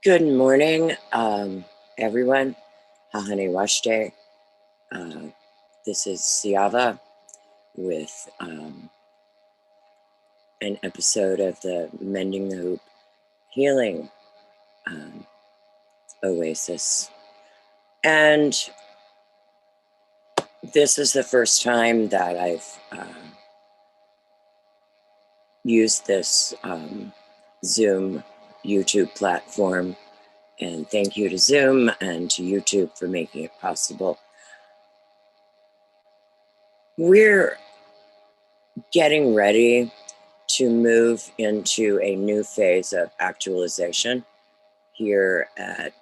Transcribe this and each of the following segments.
Good morning, everyone. Hahane Washte. This is Seava with an episode of the Mending the Hoop Healing Oasis. And this is the first time that I've used this Zoom YouTube platform. And thank you to Zoom and to YouTube for making it possible. We're getting ready to move into a new phase of actualization here at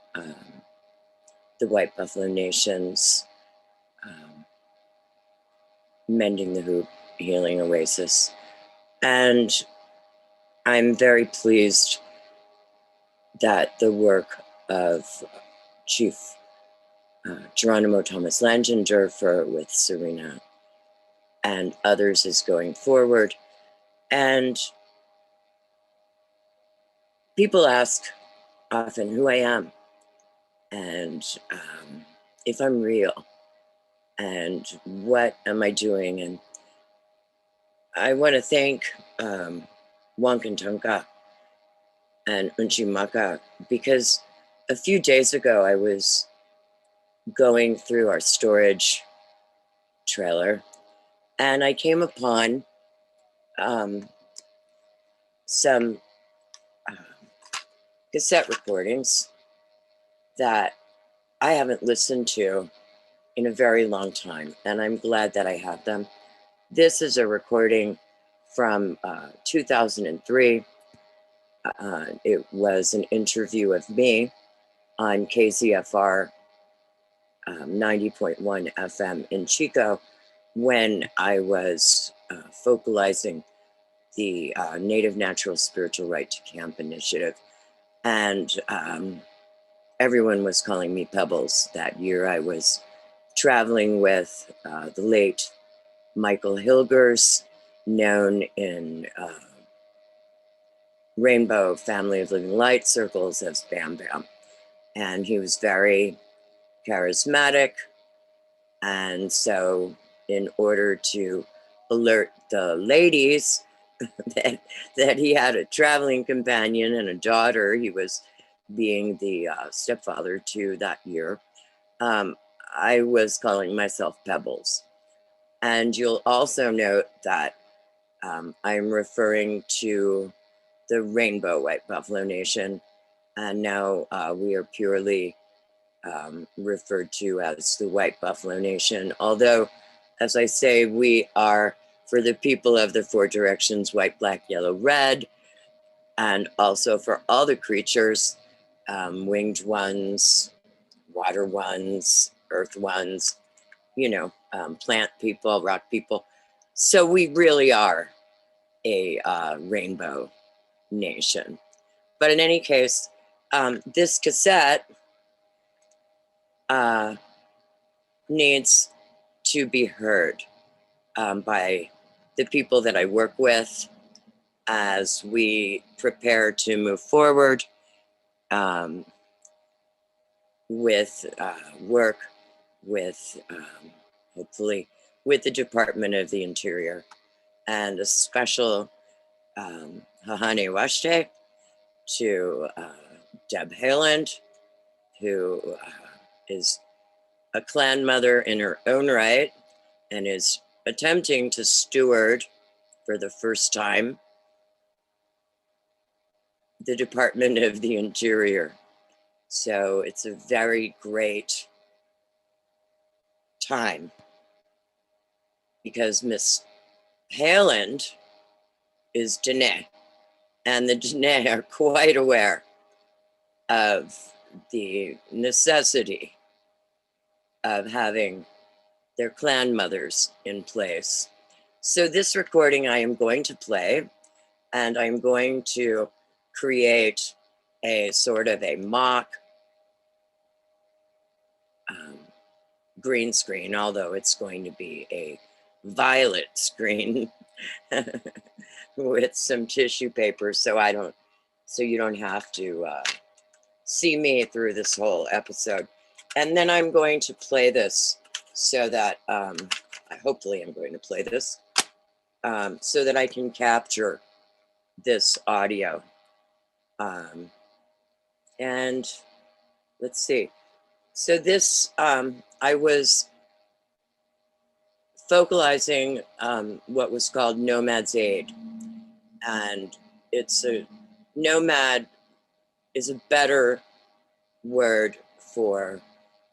the White Buffalo Nation's Mending the Hoop Healing Oasis. And I'm very pleased that the work of Chief Geronimo Thomas Langendorfer with Serena and others is going forward. And people ask often who I am and if I'm real and what am I doing. And I want to thank Wankantunka and Unchimaka because a few days ago I was going through our storage trailer and I came upon some cassette recordings that I haven't listened to in a very long time, and I'm glad that I have them. This is a recording from 2003. It was an interview of me on KZFR 90.1 FM in Chico when I was focalizing the Native Natural Spiritual Right to Camp initiative. And everyone was calling me Pebbles. That year I was traveling with the late Michael Hilgers, known in Rainbow Family of Living Light circles as Bam Bam. And he was very charismatic. And so in order to alert the ladies that he had a traveling companion and a daughter, he was being the stepfather to that year, I was calling myself Pebbles. And you'll also note that I'm referring to the Rainbow White Buffalo Nation, and now we are purely referred to as the White Buffalo Nation. Although, as I say, we are, for the people of the four directions, white, black, yellow, red, and also for all the creatures, winged ones, water ones, earth ones, you know, plant people, rock people. So we really are a rainbow nation. But in any case, this cassette needs to be heard by the people that I work with as we prepare to move forward with work with, hopefully, with the Department of the Interior. And a special Hahane Washte to Deb Haaland, who is a clan mother in her own right and is attempting to steward for the first time the Department of the Interior. So it's a very great time because Miss Haaland is Dene, and the Dene are quite aware of the necessity of having their clan mothers in place. So this recording I am going to play, and I'm going to create a sort of a mock green screen, although it's going to be a violet screen with some tissue paper, so you don't have to see me through this whole episode. And then I'm going to play this so that, hopefully I'm going to play this so that I can capture this audio. And let's see. So this, I was focalizing what was called NOMAD'S AID. And it's nomad is a better word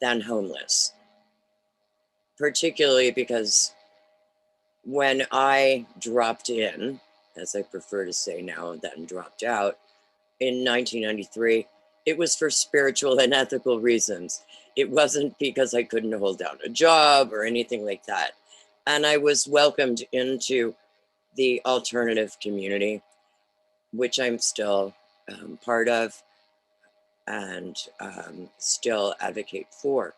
than homeless, particularly because when I dropped in, as I prefer to say now, then dropped out in 1993, it was for spiritual and ethical reasons. It wasn't because I couldn't hold down a job or anything like that. And I was welcomed into the alternative community, which I'm still part of and still advocate for.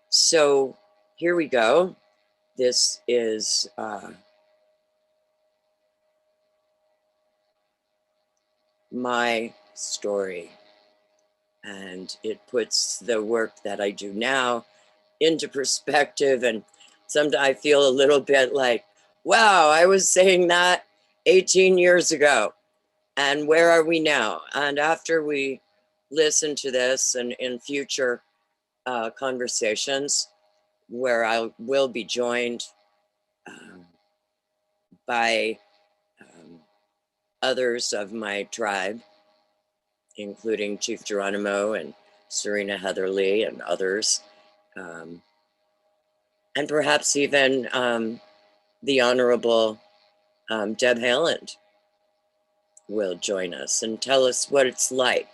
So here we go. This is my story, and it puts the work that I do now into perspective. And sometimes I feel a little bit like, wow, I was saying that 18 years ago, and where are we now? And after we listen to this and in future conversations, where I will be joined by others of my tribe, including Chief Geronimo and Serena Heatherly and others, and perhaps even the Honorable Deb Haaland will join us and tell us what it's like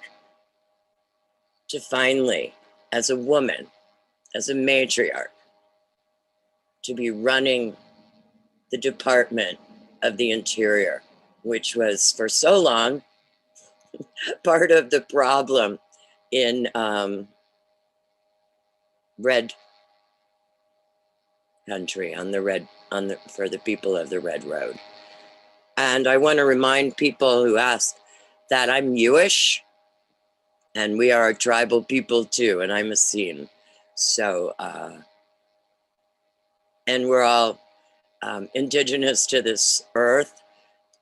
to finally, as a woman, as a matriarch, to be running the Department of the Interior, which was for so long part of the problem in red country, for the people of the Red Road. And I want to remind people who ask that I'm Jewish, and we are a tribal people too, and I'm a Seam. So, and we're all indigenous to this earth,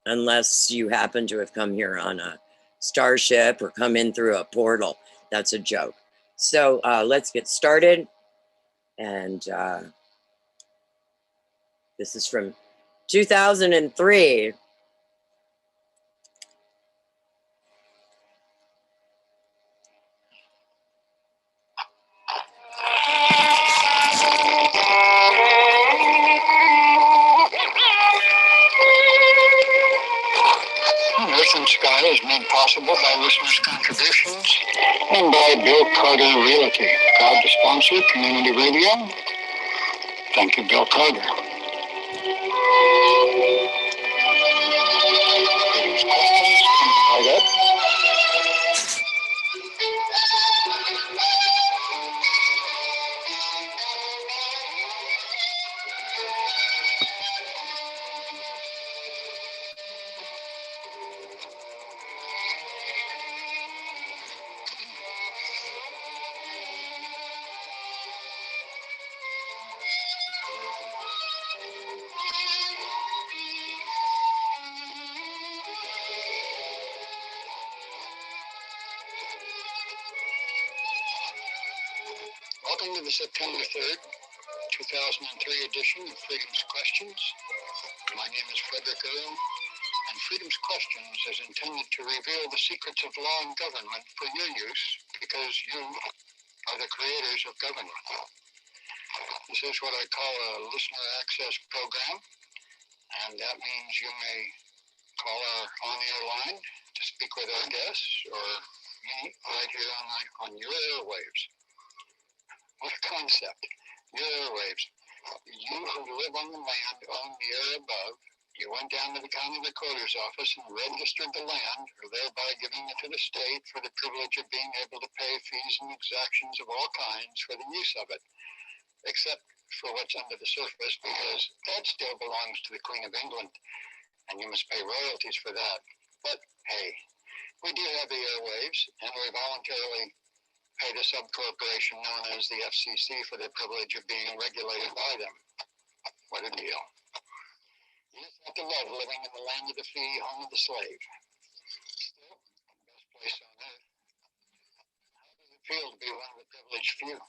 unless you happen to have come here on a starship or come in through a portal. That's a joke. So let's get started. And this is from 2003. Earth and Sky is made possible by listeners' contributions and by Bill Carter Realty, proud to sponsor community radio. Thank you, Bill Carter. These questions coming right up. Welcome to the September 3rd, 2003 edition of Freedom's Questions. My name is Frederick Earl, and Freedom's Questions is intended to reveal the secrets of law and government for your use, because you are the creators of government. This is what I call a listener access program, and that means you may call our on-air line to speak with our guests or me right here on your airwaves. What a concept. Your airwaves. You who live on the land own the air above. You went down to the county recorder's office and registered the land, thereby giving it to the state for the privilege of being able to pay fees and exactions of all kinds for the use of it, except for what's under the surface, because that still belongs to the Queen of England, and you must pay royalties for that. But hey, we do have the airwaves, and we voluntarily pay the subcorporation known as the FCC for the privilege of being regulated by them. What a deal. You just have to love living in the land of the free, home of the slave. Still, the best place on earth. How does it feel to be one of the privileged few?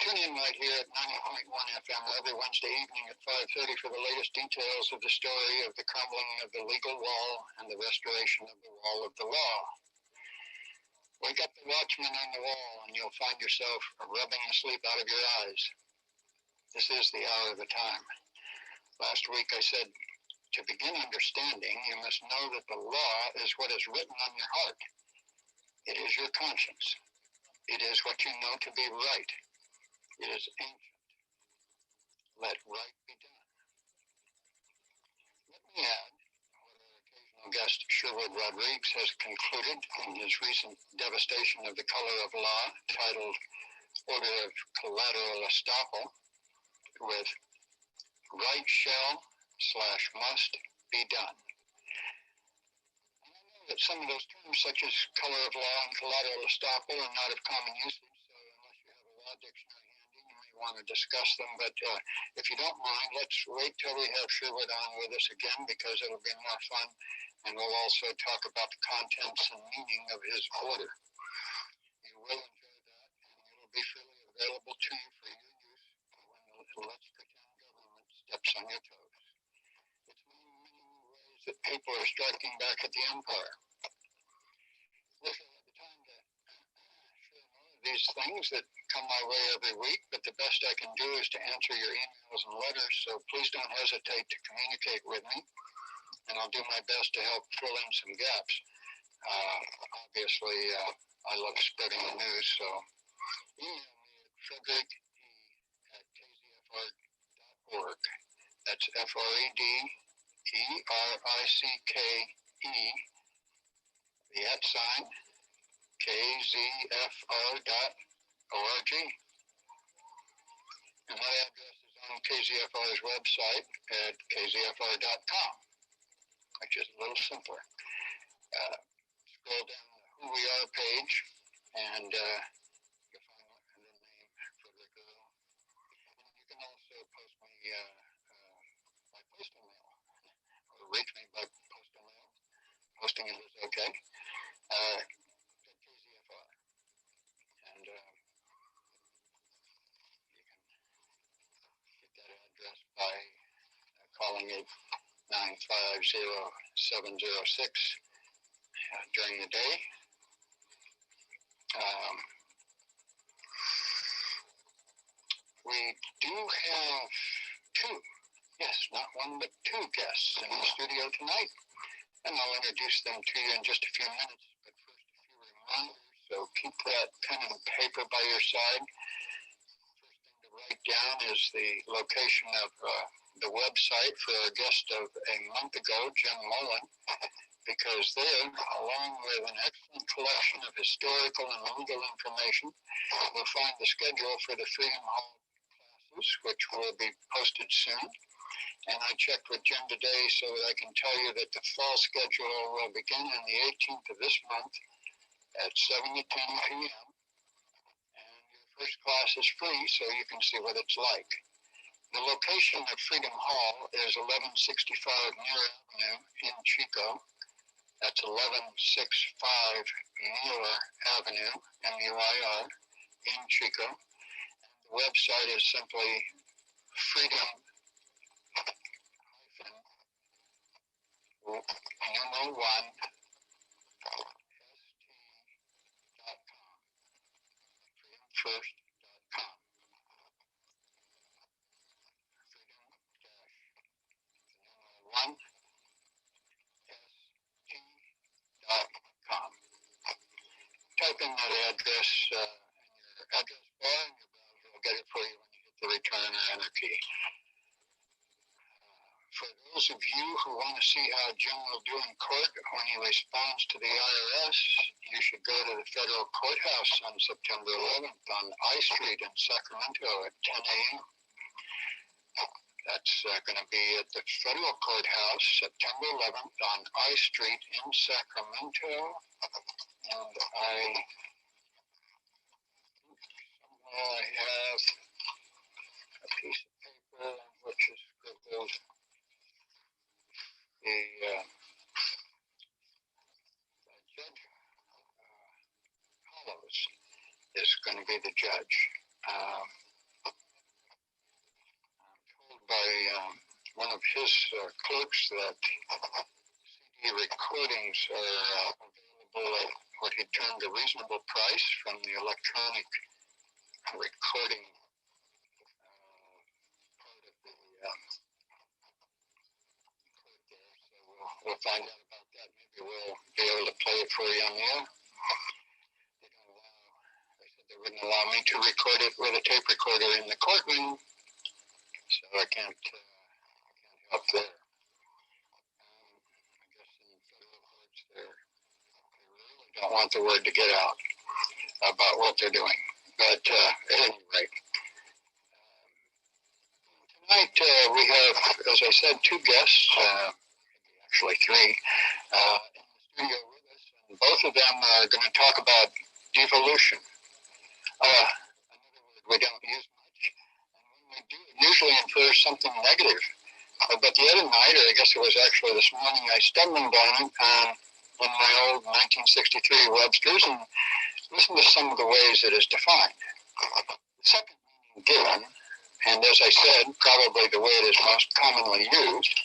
Tune in right here at 90.1 FM every Wednesday evening at 5:30 for the latest details of the story of the crumbling of the legal wall and the restoration of the wall of the law. Wake up the watchman on the wall and you'll find yourself rubbing the sleep out of your eyes. This is the hour of the time. Last week I said, to begin understanding, you must know that the law is what is written on your heart. It is your conscience. It is what you know to be right. It is ancient. Let right be done. Let me add what our occasional guest Sherwood Rodriguez has concluded in his recent devastation of the color of law, titled Order of Collateral Estoppel, with right shall / must be done. And I know that some of those terms, such as color of law and collateral estoppel, are not of common usage, so unless you have a law dictionary handy, you may want to discuss them. But if you don't mind, let's wait till we have Sherwood on with us again, because it'll be more fun, and we'll also talk about the contents and meaning of his order. You will enjoy that, and it'll be freely available to you for your use when the Let's Pretend government steps on your toes. It's many, many ways that people are striking back at the empire. Wish I had the time to share more of these things that come my way every week, but the best I can do is to answer your emails and letters, so please don't hesitate to communicate with me, and I'll do my best to help fill in some gaps. Obviously, I love spreading the news, so email me at frederick@kzfr.org. That's FREDERICKE, the @ KZFR.org. And my address is on KZFR's website at kzfr.com, which is a little simpler. Scroll down the Who We Are page, and you'll find the name Frederick Earl. And you can also post me by postal mail, or reach me by postal mail. Posting it is okay. KZFR. And you can get that address by calling 8950706 during the day. We do have two, yes, not one, but two guests in the studio tonight, and I'll introduce them to you in just a few minutes. But first, a few reminders, so keep that pen and paper by your side. First thing to write down is the location of the website for our guest of a month ago, Jim Mullen, because there, along with an excellent collection of historical and legal information, you'll find the schedule for the Freedom Hall classes, which will be posted soon. And I checked with Jim today so that I can tell you that the fall schedule will begin on the 18th of this month at 7 to 10 p.m. And your first class is free, so you can see what it's like. The location of Freedom Hall is 1165 Muir Avenue in Chico. That's 1165 Muir Avenue, MUIR, in Chico. The website is simply freedom-1st.com. Freedom-1st.com. Type in that address in your address bar, and your browser will get it for you when you hit the return or enter key. For those of you who want to see how Jim will do in court when he responds to the IRS, you should go to the federal courthouse on September 11th on I Street in Sacramento at 10 a.m. That's going to be at the federal courthouse, September 11th on I Street in Sacramento. And I judge. I'm told by one of his clerks that CD recordings are available at what he termed a reasonable price from the electronic recording part of the court there. So we'll find out about that. Maybe we'll be able to play it for you on the air. They said they wouldn't allow me to record it with a tape recorder in the courtroom, so I can't help there. I guess in federal courts, they really don't want the word to get out about what they're doing. But at any rate, tonight we have, as I said, two guests, actually three, in the studio with us, and both of them are going to talk about devolution. Another word we don't use much, and when we do, it usually infers something negative. But the other night, or I guess it was actually this morning, I stumbled on it in my old 1963 Webster's and listened to some of the ways it is defined. The second meaning given, and as I said, probably the way it is most commonly used,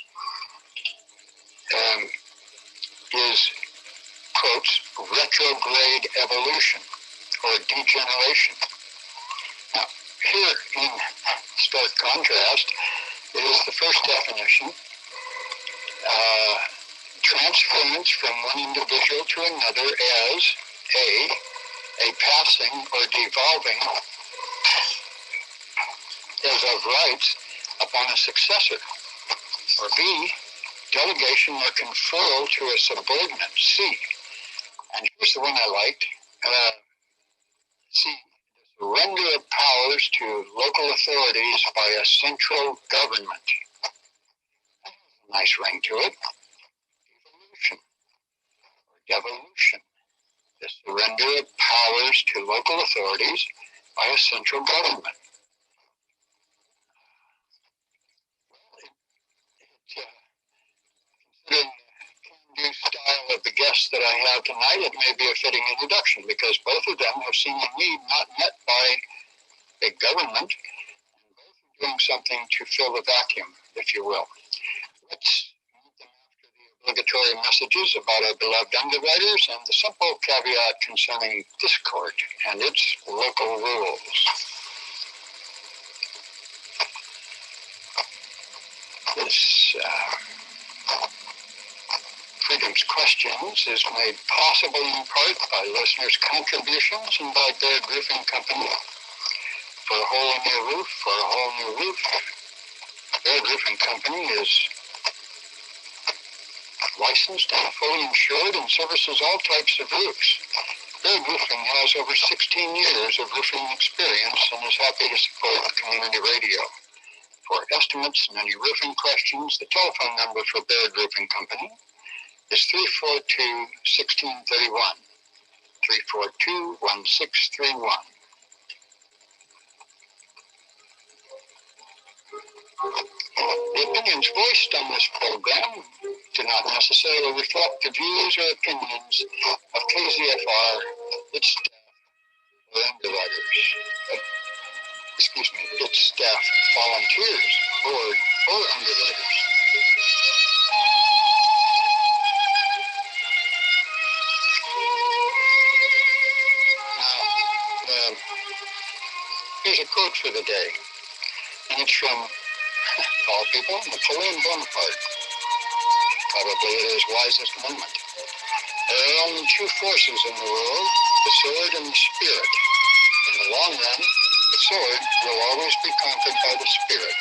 is, quotes, retrograde evolution or degeneration. Now, here in stark contrast is the first definition, transference from one individual to another as a passing or devolving as of rights upon a successor, or B, delegation or conferral to a subordinate, C. And here's the one I liked, C, the surrender of powers to local authorities by a central government. That has a nice ring to it. Devolution, or devolution, the surrender of powers to local authorities by a central government. Considering the can-do style of the guests that I have tonight, it may be a fitting introduction because both of them have seen a need not met by big government, and both are doing something to fill the vacuum, if you will. Let's meet them after the obligatory messages about our beloved underwriters and the simple caveat concerning this court and its local rules. This Freedom's Questions is made possible in part by listeners' contributions and by Baird Roofing Company. For a hole in your roof, for a whole new roof, Baird Roofing Company is licensed and fully insured and services all types of roofs. Baird Roofing has over 16 years of roofing experience and is happy to support community radio. For estimates and any roofing questions, the telephone number for Baird Roofing Company is 342-1631, 342-1631. The opinions voiced on this program do not necessarily reflect the views or opinions of KZFR, its staff, or underwriters. Its staff, volunteers, board, or underwriters. Now, here's a quote for the day, and it's from, all people, Napoleon Bonaparte. Probably at his wisest moment. There are only two forces in the world, the sword and the spirit. In the long run, the sword will always be conquered by the spirit.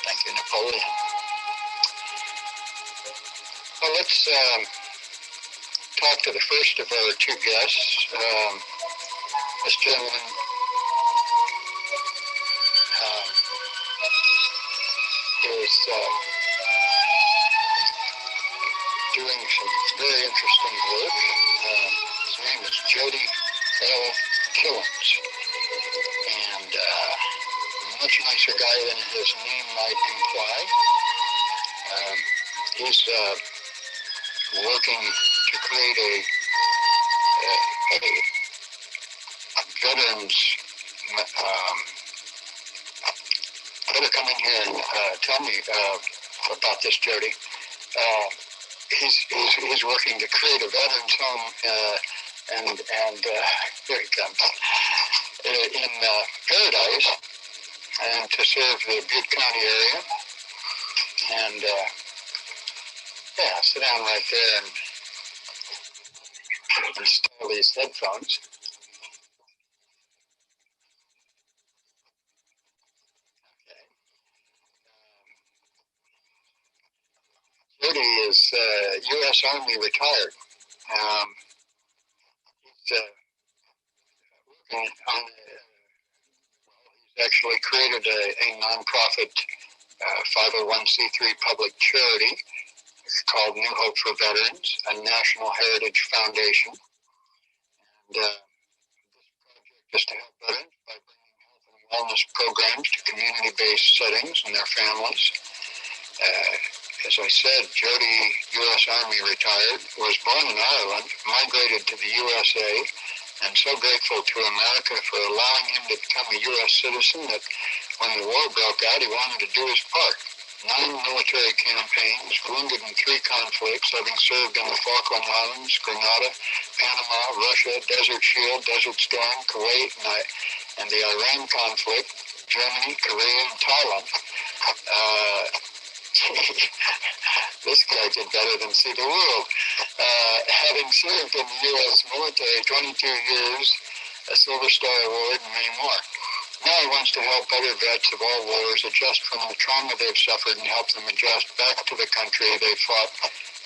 Thank you, Napoleon. Well, let's talk to the first of our two guests. This gentleman is doing some very interesting work. His name is Jody L. Killens, and much nicer guy than his name might imply. He's working to create a veterans. Better come in here and tell me about this, Jody. He's working to create a veterans home, and here he comes in Paradise, and to serve the Butte County area. And yeah, sit down right there and install these headphones. Jody is U.S. Army retired. He's working on. He's actually created a nonprofit 501c3 public charity. It's called New Hope for Veterans, a National Heritage Foundation. And this project is to help veterans by bringing health and wellness programs to community-based settings and their families. As I said, Jody, U.S. Army retired, was born in Ireland, migrated to the USA, and so grateful to America for allowing him to become a U.S. citizen that when the war broke out, he wanted to do his part. 9 military campaigns, wounded in 3 conflicts, having served in the Falkland Islands, Grenada, Panama, Russia, Desert Shield, Desert Storm, Kuwait, and the Iran conflict, Germany, Korea, and Thailand. This guy did better than see the world. Having served in the U.S. military 22 years, a Silver Star Award, and many more. Now he wants to help other vets of all wars adjust from the trauma they've suffered and help them adjust back to the country they fought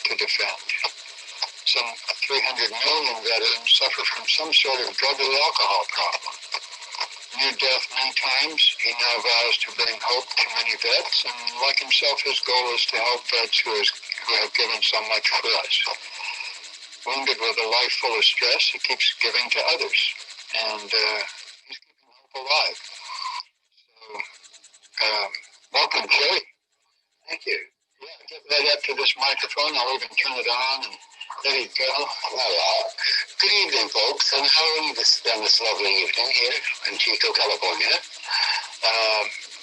to defend. Some 300 million veterans suffer from some sort of drug or alcohol problem. Near death many times, he now vows to bring hope to many vets, and like himself, his goal is to help vets who have given so much for us. Wounded with a life full of stress, he keeps giving to others, and he's keeping hope alive. So, welcome, Jerry. Thank you. Yeah, get right up to this microphone. I'll even turn it on, and there you go. Well, good evening, folks, and how are you on this lovely evening here in Chico, California?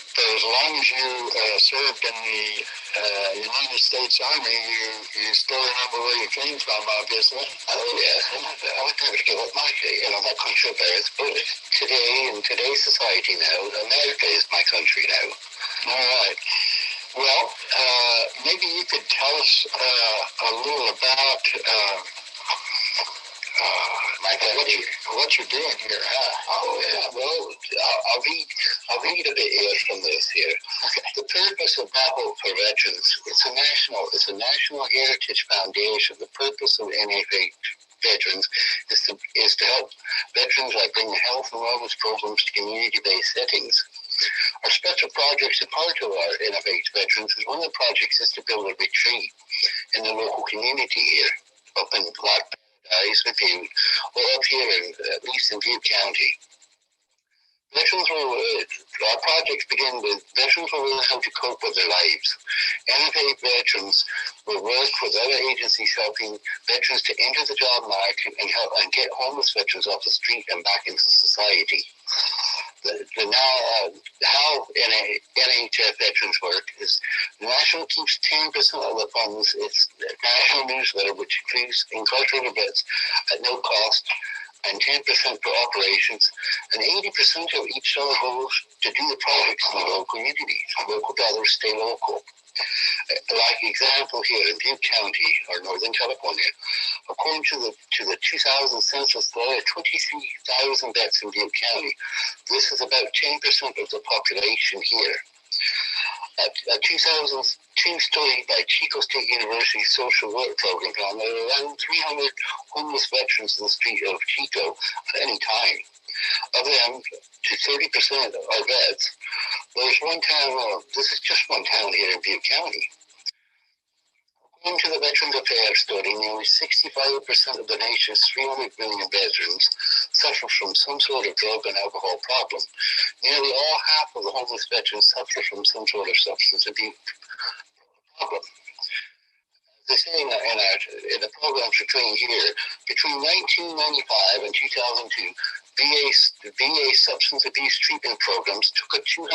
For as long as you served in the United States Army, you still remember where you came from, obviously. Oh, yeah. I would never give up my country of birth, but today, in today's society now, America is my country now. All right. Well, maybe you could tell us a little about what you're doing here. Oh, yeah. Well, I'll read a bit here from this here. Okay. The purpose of NOMADIC for Veterans, it's a national heritage foundation. The purpose of NFA Veterans is to help veterans by bringing health and wellness programs to community-based settings. Our special projects, a part of our NFH Veterans, is one of the projects is to build a retreat in the local community here, up in Black Paradise, with you, or up here at least in Butte County. Our projects begin with veterans will learn how to cope with their lives. NFA Veterans will work with other agencies helping veterans to enter the job market and get homeless veterans off the street and back into society. How NHF Veterans work is the National keeps 10% of the funds. It's the national newsletter, which includes incarcerated vets at no cost, and 10% for operations, and 80% of each dollar goes to do the projects in the local communities. Local dollars stay local. Like example here in Butte County, or Northern California, according to the 2000 census, there are 23,000 vets in Butte County. This is about 10% of the population here. A 2002 study by Chico State University social work program found there are around 300 homeless veterans in the street of Chico at any time. Of them, to 30% are vets. There's one town, this is just one town here in Butte County. According to the Veterans Affairs study, nearly 65% of the nation's 300 million veterans suffer from some sort of drug and alcohol problem. Nearly half of the homeless veterans suffer from some sort of substance abuse problem. they say in the programs between here, between 1995 and 2002, the VA substance abuse treatment programs took a $323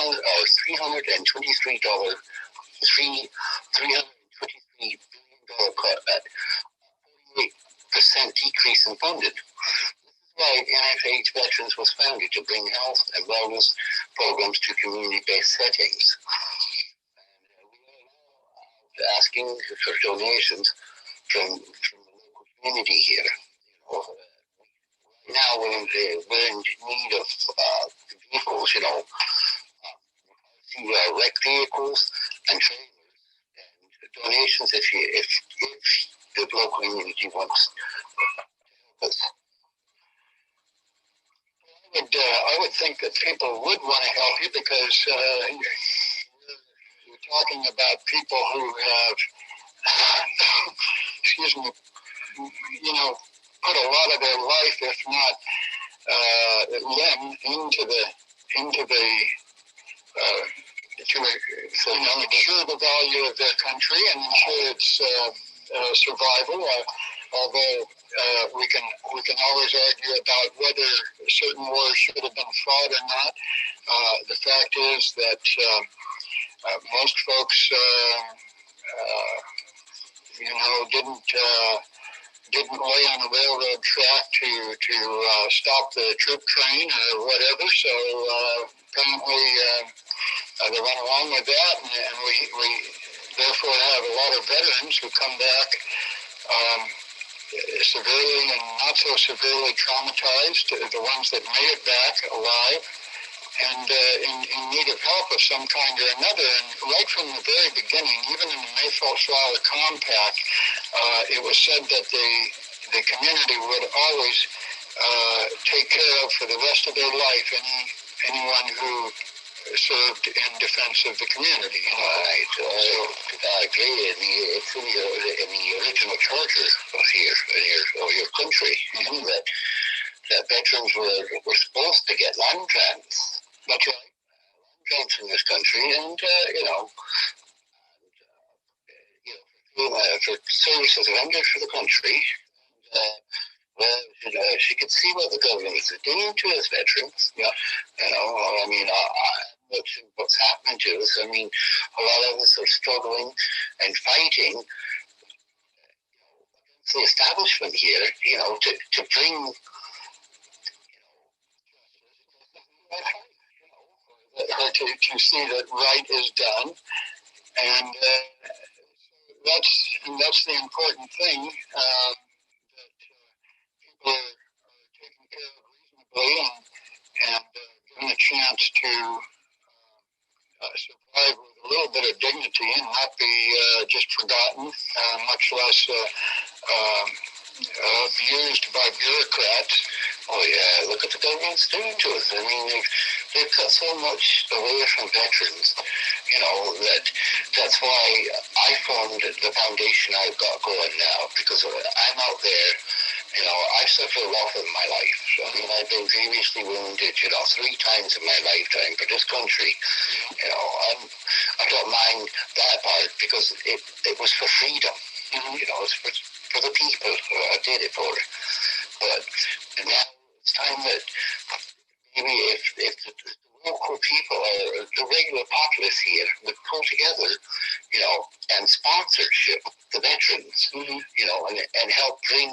$323 billion cut at 48% decrease in funding. Why NIH Veterans was founded, to bring health and wellness programs to community-based settings. And we are now asking for donations from the local community here. Now we're in need of vehicles, wreck vehicles and trailers, and donations if the local community wants us. I would think that people would want to help you, because you're talking about people who have, excuse me, put a lot of their life, if not limb, into ensure the value of their country and ensure its survival. Although we can always argue about whether certain wars should have been fought or not. The fact is that most folks, didn't lay on the railroad track to stop the troop train or whatever. So apparently they went along with that, and we therefore have a lot of veterans who come back severely and not so severely traumatized, the ones that made it back alive, and in need of help of some kind or another. And right from the very beginning, even in the Mayflower Compact, it was said that the community would always take care of, for the rest of their life, anyone who served in defense of the community. Right. I agree. It's in the original charter of your country, that veterans were supposed to get land grants. That's right. Land grants in this country, and for services rendered for the country. She could see what the government is doing to us veterans. Yeah. What's happening to us. I mean, a lot of us are struggling and fighting against the establishment here, to bring, to see that right is done. And that's the important thing, that people are taken care of reasonably and given a chance to survive with a little bit of dignity and not be just forgotten, much less abused by bureaucrats. Oh yeah, look at the government's doing to us. I mean, they've cut so much away from veterans, that's why I formed the foundation I've got going now, because I'm out there. I've suffered a lot in my life. I mean, I've been grievously wounded, 3 times in my lifetime for this country. I don't mind that part, because it was for freedom. It's for the people. I did it for. But now it's time that maybe if the local people or the regular populace here would pull together, and sponsorship the veterans, and help bring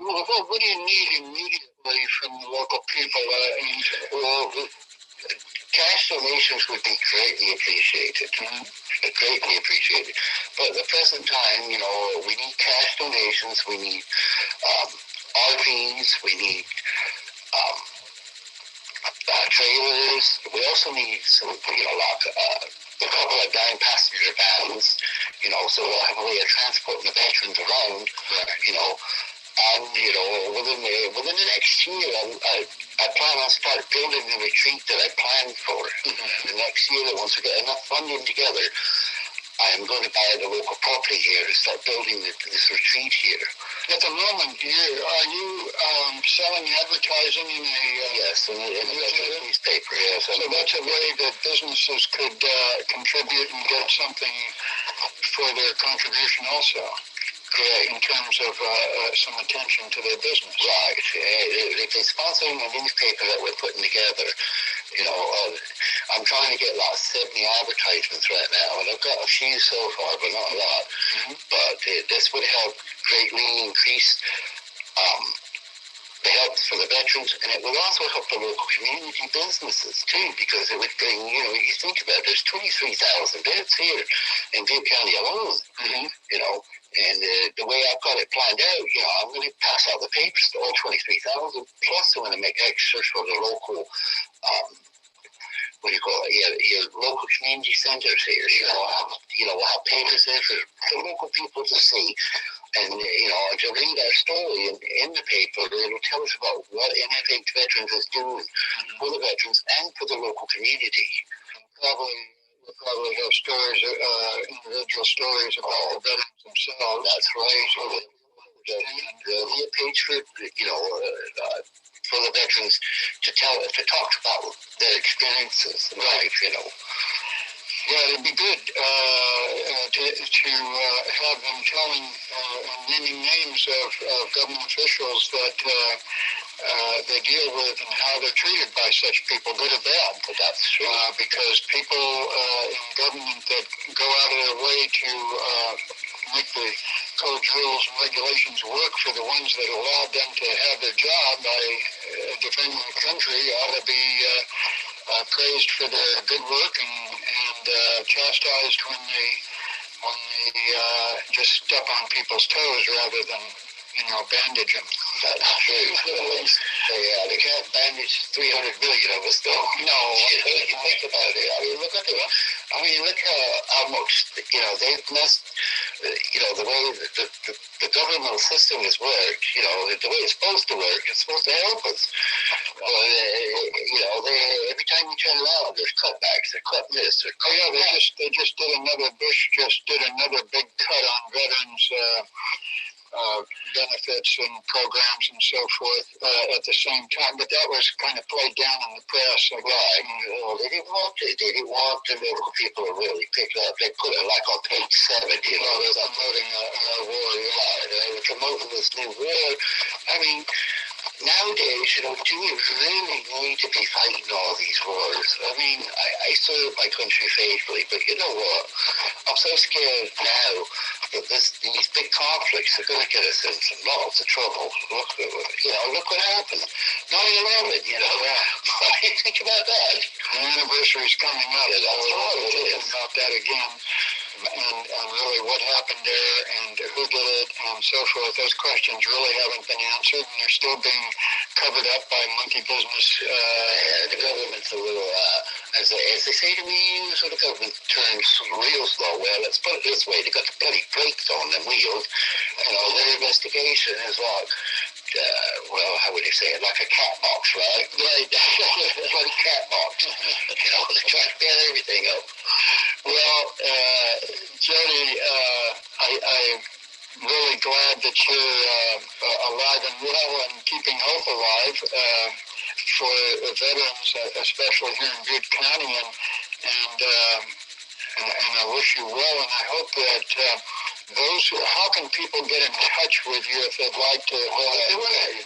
what do you need immediately from the local people? Cash donations would be greatly appreciated. Greatly appreciated. But at the present time, we need cash donations. We need RVs. We need trailers. We also need some, a couple of down passenger vans, so we'll have a way of transporting the veterans around, and, within the next year, I plan on start building the retreat that I planned for. The next year, once we get enough funding together, I am going to buy the local property here to start building this retreat here. At the moment, are you selling advertising in a yes, in a newspaper? Yes. So that's a way that businesses could contribute and get something for their contribution also. Correct. In terms of some attention to their business. Right. If they're sponsoring a newspaper that we're putting together, I'm trying to get like 70 advertisements right now, and I've got a few so far, but not a lot. Mm-hmm. But this would help greatly increase the help for the veterans, and it would also help the local community businesses too, because it would bring, you think about it, there's 23,000 beds here in Butte County alone. Mm-hmm. And the way I've got it planned out, I'm going to pass out the papers to all 23,000, plus I'm going to make extras for the local, what do you call it, your local community centers here. We'll have papers there for the local people to see. And, to read our story in the paper, it'll tell us about what NFH Veterans is doing for the veterans and for the local community. We'll probably have stories, individual stories about the veterans themselves. That's right. So there'll be a page for, for the veterans to talk about their experiences in life, Yeah, it'd be good to have them telling and naming names of government officials that they deal with and how they're treated by such people, good or bad. That's true. Because people in government that go out of their way to make the codes, rules, and regulations work for the ones that allowed them to have their job by defending the country ought to be praised for their good work and chastised when they just step on people's toes rather than bandage them. That's true. They can't bandage 300 million of us, though. No, you think about it. Look how much they've messed. The way the governmental system has worked. The way it's supposed to work. It's supposed to help us. Every time you turn around, there's cutbacks. They're cutting this. They just did another. Bush just did another big cut on veterans. Benefits and programs and so forth at the same time, but that was kind of played down in the press. Right. They didn't want the local people to really pick it up. They put it like on page 7. They're promoting a war. They were promoting this new war. Nowadays, do we really need to be fighting all these wars? I serve my country faithfully, but you know what? I'm so scared now that these big conflicts are going to get us into lots of trouble. Look what happened. 9/11, What do you think about that? The anniversary's coming up. That's right. About that again. And really what happened there and who did it and so forth. Those questions really haven't been answered, and they're still being covered up by monkey business. The government's a little, as they say to me, so the government turns real slow. Well, let's put it this way. They got the bloody brakes on them wheels. Their investigation is like, how would you say it? Like a cat box, right? Right. Like a cat box. They try to ban everything up. Well, Jody, I'm really glad that you're alive and well and keeping hope alive for veterans, especially here in Butte County, and I wish you well, and I hope that how can people get in touch with you if they'd like to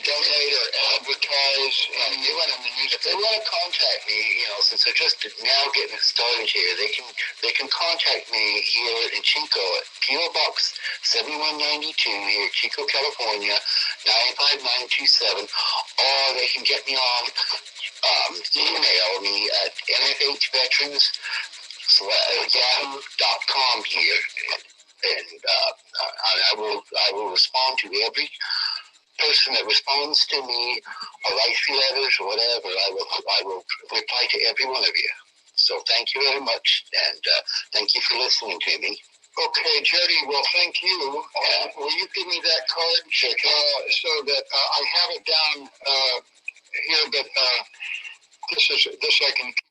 donate or advertise? If they want to contact me, since they're just now getting started here, they can contact me here in Chico at P.O. Box 7192 here, Chico, California, 95927, or they can get me on email me at nfhveterans@yahoo.com here. And I will respond to every person that responds to me, or writes me letters or whatever. I will reply to every one of you. So thank you very much, and thank you for listening to me. Okay, Jody. Well, thank you. Will you give me that card, so that I have it down here? But this I can keep in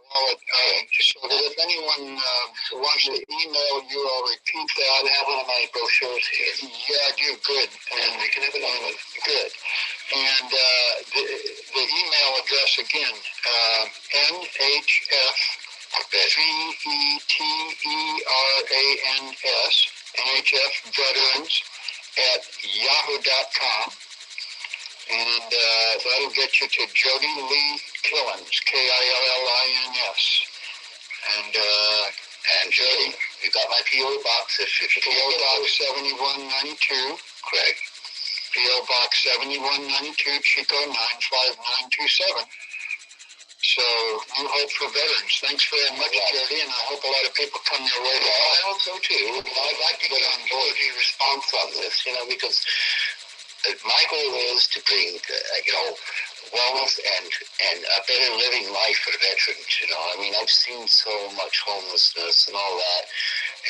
my So that if anyone wants to email you, I'll repeat that. I have one of my brochures here. Yeah, you good. And we can have it on it. Good. And the email address again, NHF VETERANS, NHF Veterans at yahoo.com. And that'll get you to Jody Lee Killins, Killins. And Jody, you got my P.O. box. If you P.O. Box 7192. Correct. P.O. Box 7192, Chico 95927. So, New Hope for Veterans. Thanks very much, Jody, and I hope a lot of people come your way. Well, I hope so too. I'd like to get on board your response on this, because my goal is to bring, wellness and a better living life for veterans. I've seen so much homelessness and all that,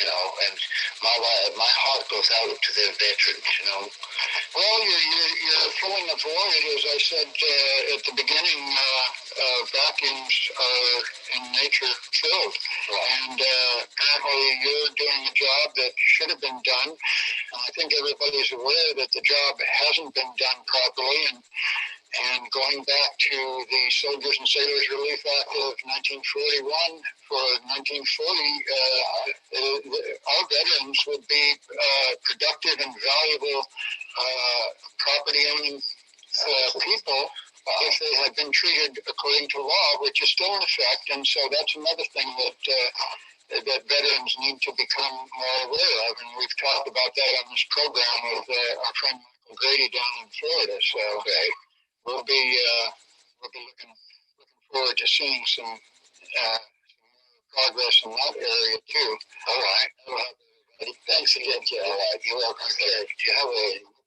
and my heart goes out to the veterans. Well, you're filling a void, as I said at the beginning. Vacuums are in nature filled, and apparently you're doing a job that should have been done. I think everybody's aware that the job hasn't been done properly, and going back to the Soldiers and Sailors Relief Act of 1941, for 1940, our veterans would be productive and valuable property-owning people if they had been treated according to law, which is still in effect. And so that's another thing that veterans need to become more aware of. And we've talked about that on this program with our friend Michael Grady down in Florida. So we'll be looking forward to seeing some progress in that area too. All right. Thanks again, Joe. All right. You're welcome. Okay. You have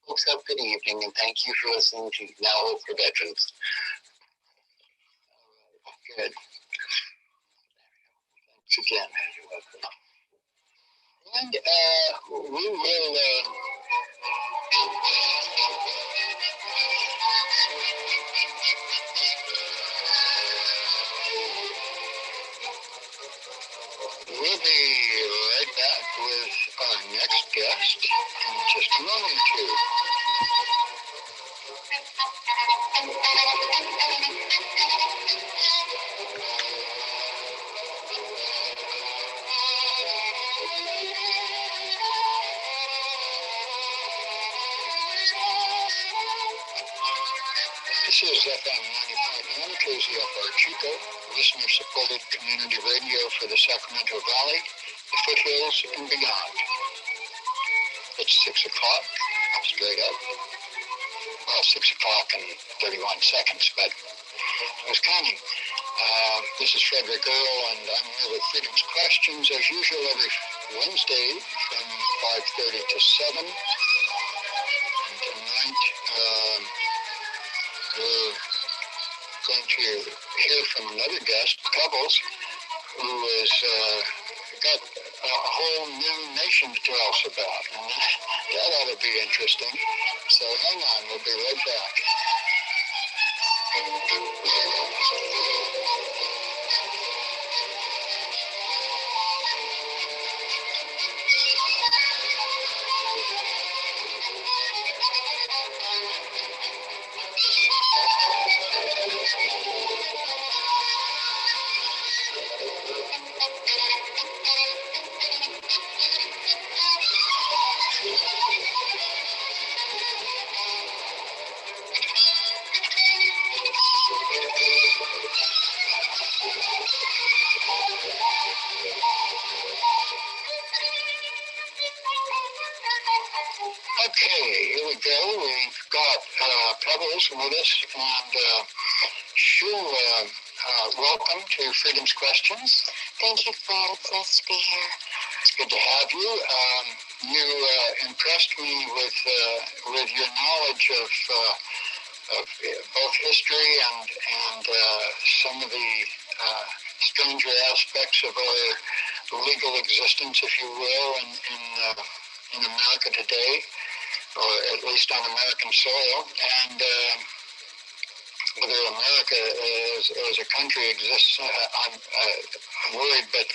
folks have a good evening, and thank you for listening to Now Hope for Veterans. Good. Thanks again. You're welcome. And we will. We'll be right back with our next guest in just a moment or two. This is FM 90.1 KZFR Chico, listener-supported community radio for the Sacramento Valley, the foothills, and beyond. It's 6 o'clock, straight up. Well, 6 o'clock and 31 seconds, but I was counting. This is Frederick Earl, and I'm here with Freedom's Questions, as usual, every Wednesday from 5:30 to 7. And tonight, we're going to hear from another guest, Pebbles, who has got a whole new nation to tell us about. And that ought to be interesting. So hang on, we'll be right back. Okay, here we go. We've got Pebbles with us, and she'll welcome to Freedom's Questions. Thank you, Fred. It's nice to be here. It's good to have you. You impressed me with your knowledge of both history and some of the stranger aspects of our legal existence, if you will, in America today, or at least on American soil. And whether America as a country exists, I'm worried, but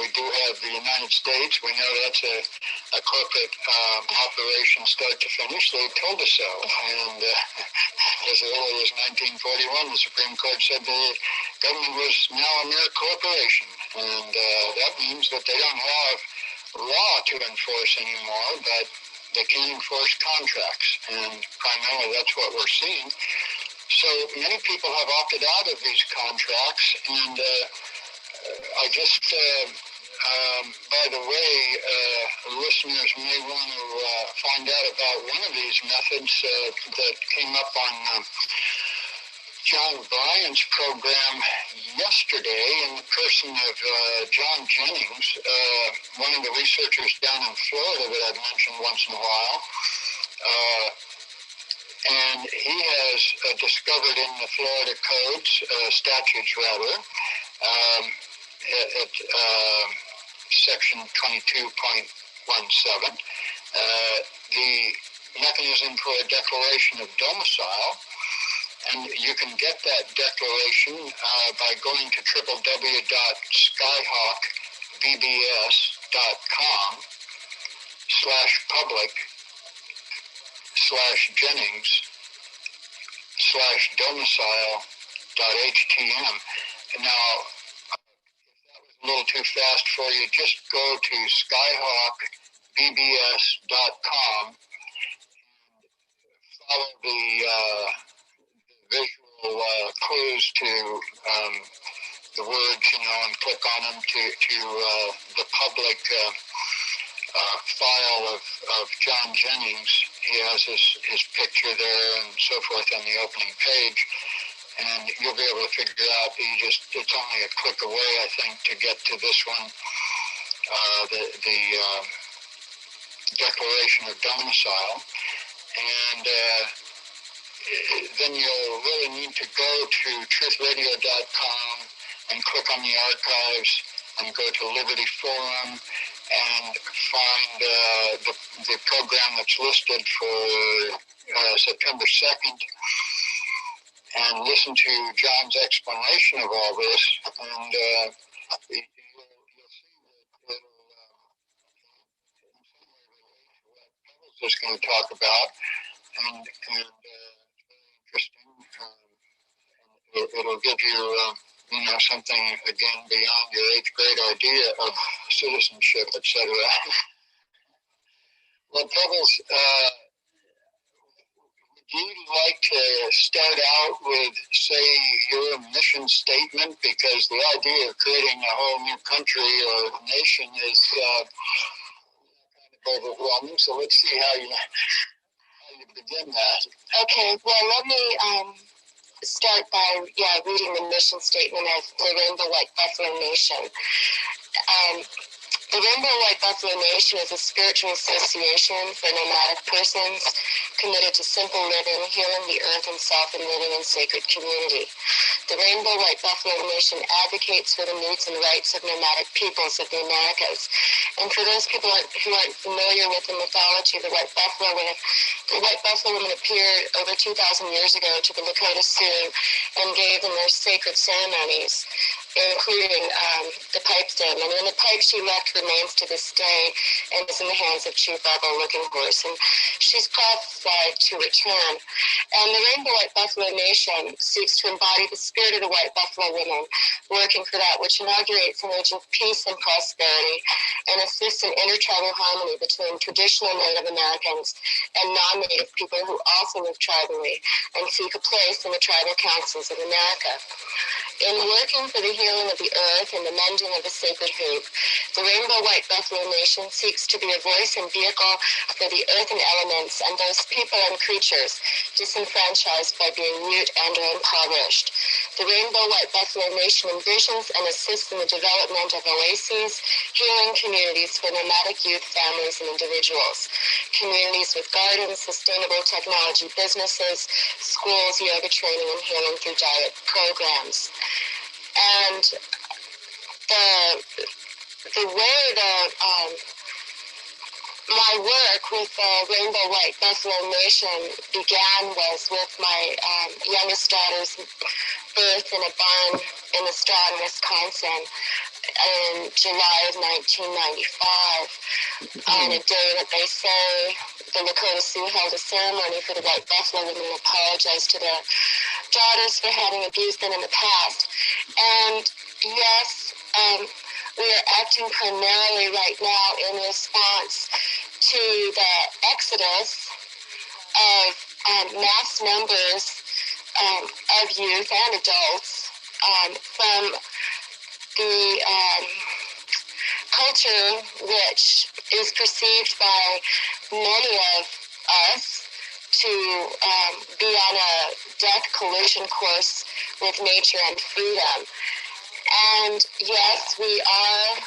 we do have the United States. We know that's a corporate operation start to finish. They told us so. And as early as 1941, the Supreme Court said the government was now a mere corporation. And that means that they don't have law to enforce anymore, but they can enforce contracts. And primarily that's what we're seeing. So many people have opted out of these contracts, and I just, by the way, listeners may want to find out about one of these methods that came up on John Bryant's program yesterday in the person of John Jennings, one of the researchers down in Florida that I've mentioned once in a while. And he has discovered in the Florida codes, statutes rather, at section 22.17, the mechanism for a declaration of domicile. And you can get that declaration by going to www.skyhawk.bbs.com/public/domicile.htm. And now, a little too fast for you, just go to skyhawkbbs.com, follow the visual clues to the words, and click on them to the public file of John Jennings. He has his picture there and so forth on the opening page. And you'll be able to figure out, it's only a click away, I think, to get to this one, the Declaration of Domicile. And then you'll really need to go to truthradio.com and click on the archives and go to Liberty Forum and find the program that's listed for September 2nd. And listen to John's explanation of all this, and you'll see that it'll in some way relate to what Pebbles is going to talk about, and it's very interesting. It'll give you, something, again, beyond your 8th grade idea of citizenship, etc. Well, Pebbles, would you like to start out with, say, your mission statement? Because the idea of creating a whole new country or nation is kind of overwhelming. So let's see how you begin that. Okay, well, let me start by reading the mission statement of the Rainbow White Buffalo Nation. The Rainbow White Buffalo Nation is a spiritual association for nomadic persons committed to simple living, healing the earth and self, and living in sacred community. The Rainbow White Buffalo Nation advocates for the needs and rights of nomadic peoples of the Americas. And for those people who aren't familiar with the mythology of the White Buffalo women appeared over 2,000 years ago to the Lakota Sioux and gave them their sacred ceremonies, including the pipe ceremony. And the pipe she left remains to this day and is in the hands of Chief Looking Horse. And she's prophesied to return. And the Rainbow White Buffalo Nation seeks to embody the spirit of the White Buffalo women, working for that which inaugurates an age of peace and prosperity and assists in intertribal harmony between traditional Native Americans and non-Native people who also live tribally and seek a place in the tribal councils of America. In working for the healing of the earth and the mending of the sacred hoop, the Rainbow White Buffalo Nation seeks to be a voice and vehicle for the earth and elements and those people and creatures disenfranchised by being mute and or impoverished. The Rainbow White Buffalo Nation envisions and assists in the development of oases, healing communities for nomadic youth, families, and individuals, communities with gardens, sustainable technology businesses, schools, yoga training, and healing through diet programs. And the way that my work with the Rainbow White Buffalo Nation was with my youngest daughter's birth in a barn in Estrada, Wisconsin in July of 1995. On a day that they say the Lakota Sioux held a ceremony for the White Buffalo women and apologized to their daughters for having abused them in the past. And yes, we are acting primarily right now in response to the exodus of mass numbers of youth and adults from the culture which is perceived by many of us to be on a death collision course with nature and freedom. And yes, we are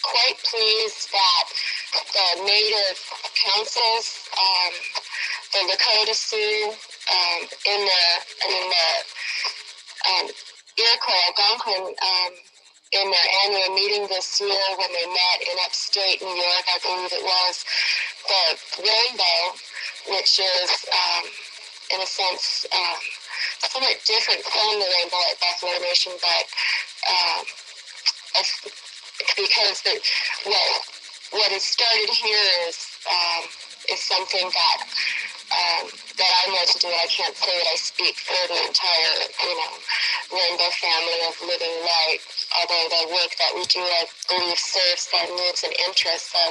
quite pleased that the Native councils, the Lakota Sioux, in the Iroquois Algonquin, in their annual meeting this year when they met in upstate New York, I believe it was, the Rainbow, which is, in a sense, somewhat different from the Rainbow at Buffalo Nation, but because what has started here is something that I know to do. I can't say that I speak for the entire, Rainbow family of living light, although the work that we do, I believe, serves the needs and interests of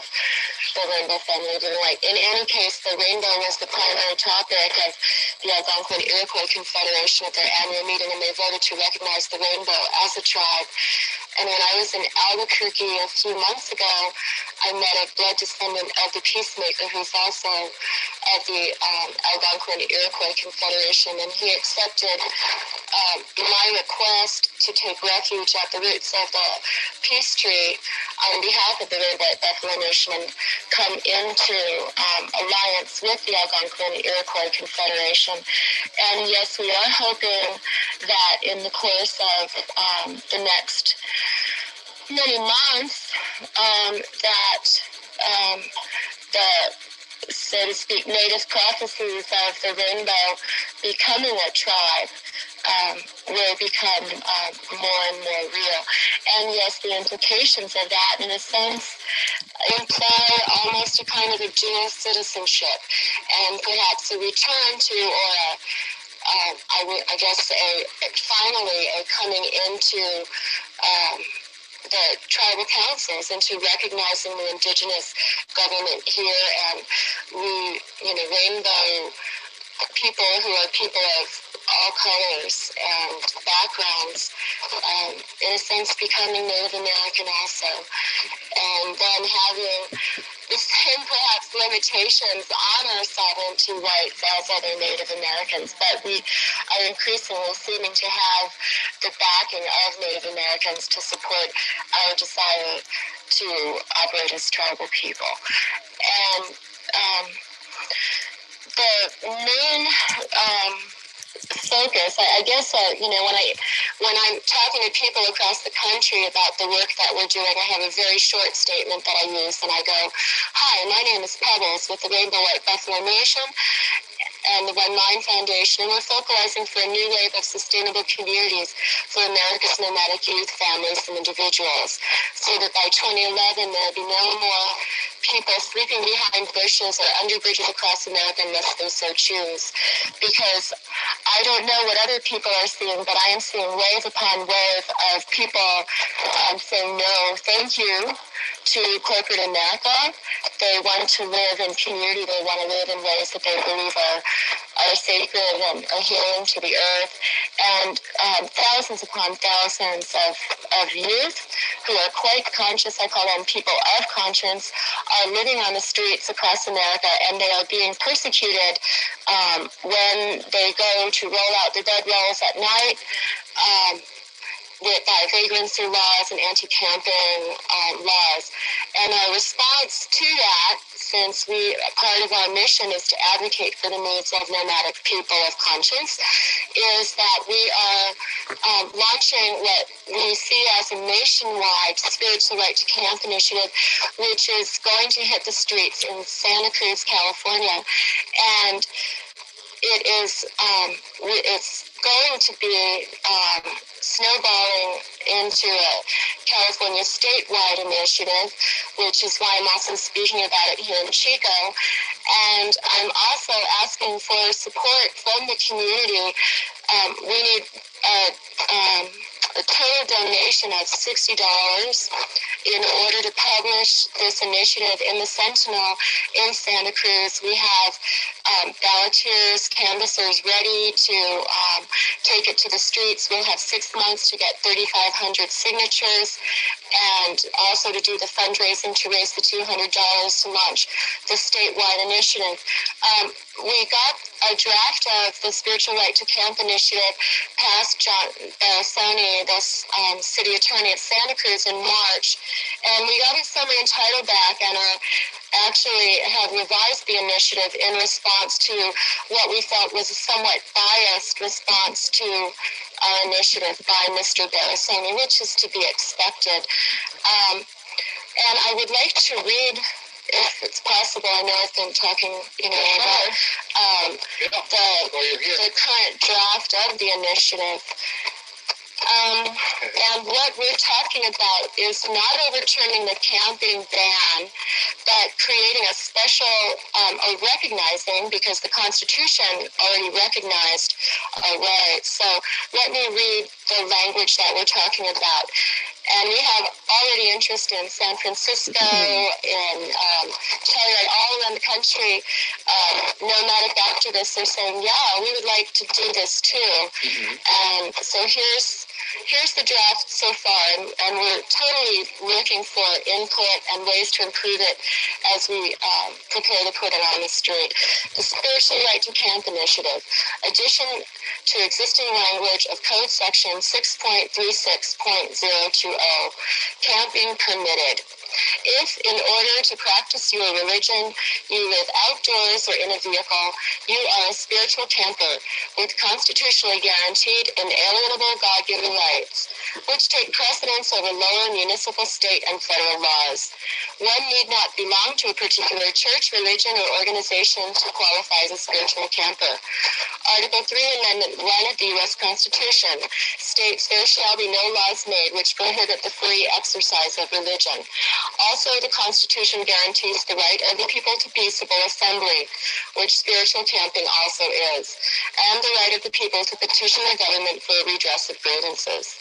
the Rainbow family of living light. In any case, the rainbow was the primary topic of the Algonquin Iroquois Confederation at their annual meeting, and they voted to recognize the rainbow as a tribe. And when I was in Albuquerque a few months ago, I met a blood descendant of the Peacemaker, who's also of the Algonquin Iroquois Confederation, and he accepted my request to take refuge at the roots of the peace tree on behalf of the Rainbow Buffalo Nation and come into alliance with the Algonquin Iroquois Confederation. And yes, we are hoping that in the course of the next many months, that the, so to speak, native prophecies of the rainbow becoming a tribe will become more and more real. And yes, the implications of that, in a sense, imply almost a kind of a dual citizenship, and perhaps a return to, or I guess finally a coming into the tribal councils, into recognizing the indigenous government here, and we, rainbow people who are people of all colors and backgrounds, in a sense becoming Native American also, and then having the same perhaps limitations on our sovereignty rights as other Native Americans, but we are increasingly seeming to have the backing of Native Americans to support our desire to operate as tribal people. And the main focus, I guess, when I'm talking to people across the country about the work that we're doing, I have a very short statement that I use, and I go, "Hi, my name is Pebbles with the Rainbow White Buffalo Nation and the One Mind Foundation, and we're focalizing for a new wave of sustainable communities for America's nomadic youth, families, and individuals, so that by 2011 there'll be no more people sleeping behind bushes or under bridges across America unless they so choose." Because I don't know what other people are seeing, but I am seeing wave upon wave of people saying no, thank you to corporate America. They want to live in community. They want to live in ways that they believe are sacred and are healing to the earth. And thousands upon thousands of youth who are quite conscious, I call them people of conscience, are living on the streets across America, and they are being persecuted when they go to roll out their bedrolls at night. by vagrancy laws and anti-camping laws. And our response to that, since part of our mission is to advocate for the needs of nomadic people of conscience, is that we are launching what we see as a nationwide spiritual right to camp initiative, which is going to hit the streets in Santa Cruz, California. And it's going to be snowballing into a California statewide initiative, which is why I'm also speaking about it here in Chico. And I'm also asking for support from the community. We need a total donation of $60 in order to publish this initiative in the Sentinel in Santa Cruz. We have volunteers, canvassers ready to take it to the streets. We'll have 6 months to get 3,500 signatures, and also to do the fundraising to raise the $200 to launch the statewide initiative. We got a draft of the Spiritual Right to Camp initiative past John Sony, the city attorney of Santa Cruz, in March, and we got a summary entitled back and actually have revised the initiative in response to what we felt was a somewhat biased response to our initiative by Mr. Barasoni, which is to be expected. And I would like to read, if it's possible, I know I've been talking, about the current draft of the initiative. And what we're talking about is not overturning the camping ban, but creating a special, or recognizing, because the Constitution already recognized our rights. So let me read the language that we're talking about. And we have already interest in San Francisco, in Telluride, all around the country. Nomadic activists are saying, yeah, we would like to do this too. And so here's the draft so far, and we're totally looking for input and ways to improve it as we prepare to put it on the street. The Spiritual Right to Camp Initiative. Addition to existing language of Code Section 6.36.020, camping permitted. If, in order to practice your religion, you live outdoors or in a vehicle, you are a spiritual camper with constitutionally guaranteed inalienable God-given rights, which take precedence over lower municipal, state, and federal laws. One need not belong to a particular church, religion, or organization to qualify as a spiritual camper. Article 3, Amendment 1 of the U.S. Constitution states there shall be no laws made which prohibit the free exercise of religion. Also, the Constitution guarantees the right of the people to peaceable assembly, which spiritual camping also is, and the right of the people to petition the government for a redress of grievances.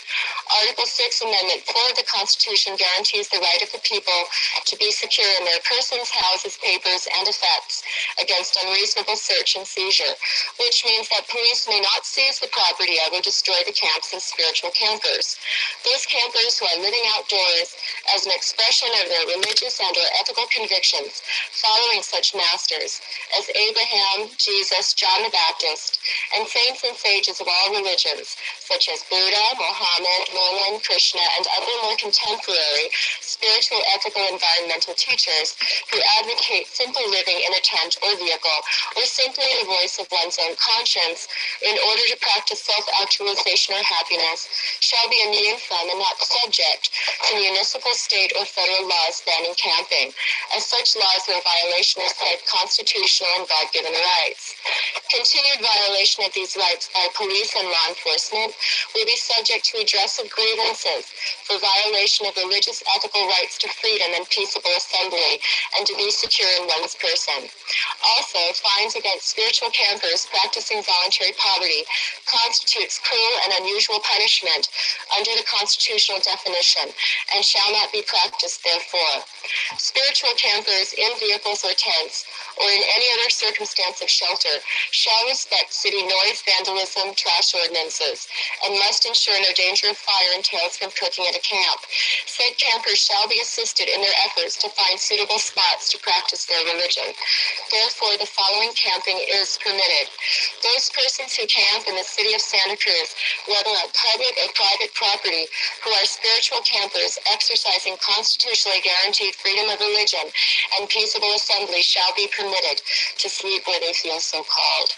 Article 6, Amendment 4 of the Constitution guarantees the right of the people to be secure in their persons, houses, papers, and effects against unreasonable search and seizure, which means that police may not seize the property of or destroy the camps of spiritual campers. Those campers who are living outdoors as an expression of their religious and or ethical convictions, following such masters as Abraham, Jesus, John the Baptist, and saints and sages of all religions, such as Buddha, Mohammed, Mohammed, Krishna, and other more contemporary spiritual, ethical, environmental teachers who advocate simple living in a tent or vehicle, or simply the voice of one's own conscience in order to practice self-actualization or happiness, shall be immune from and not subject to municipal, state, or federal laws banning camping, as such laws are a violation of said constitutional and God-given rights. Continued violation of these rights by police and law enforcement will be subject to redress of grievances for violation of religious ethical rights to freedom and peaceable assembly and to be secure in one's person. Also, fines against spiritual campers practicing voluntary poverty constitutes cruel and unusual punishment under the constitutional definition and shall not be practiced therefore. Spiritual campers in vehicles or tents, or in any other circumstance of shelter, shall respect city noise, vandalism, trash ordinances, and must ensure no danger of fire entails from cooking at a camp. Said campers shall be assisted in their efforts to find suitable spots to practice their religion. Therefore, the following camping is permitted. Those persons who camp in the city of Santa Cruz, whether on public or private property, who are spiritual campers exercising constitutionally guaranteed freedom of religion and peaceable assembly, shall be permitted to sleep where they feel so called.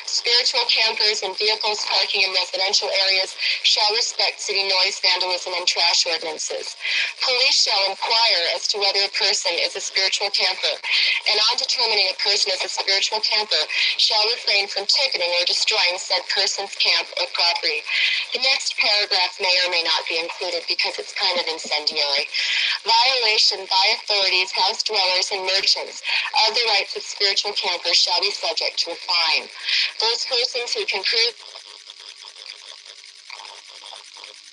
Spiritual campers in vehicles parking in residential areas shall respect city noise, vandalism, and trash ordinances. Police shall inquire as to whether a person is a spiritual camper, and on determining a person as a spiritual camper, shall refrain from ticketing or destroying said person's camp or property. The next paragraph may or may not be included because it's kind of incendiary. Violation by authorities, house dwellers, and merchants of the rights of spiritual campers shall be subject to a fine. Those persons who can prove...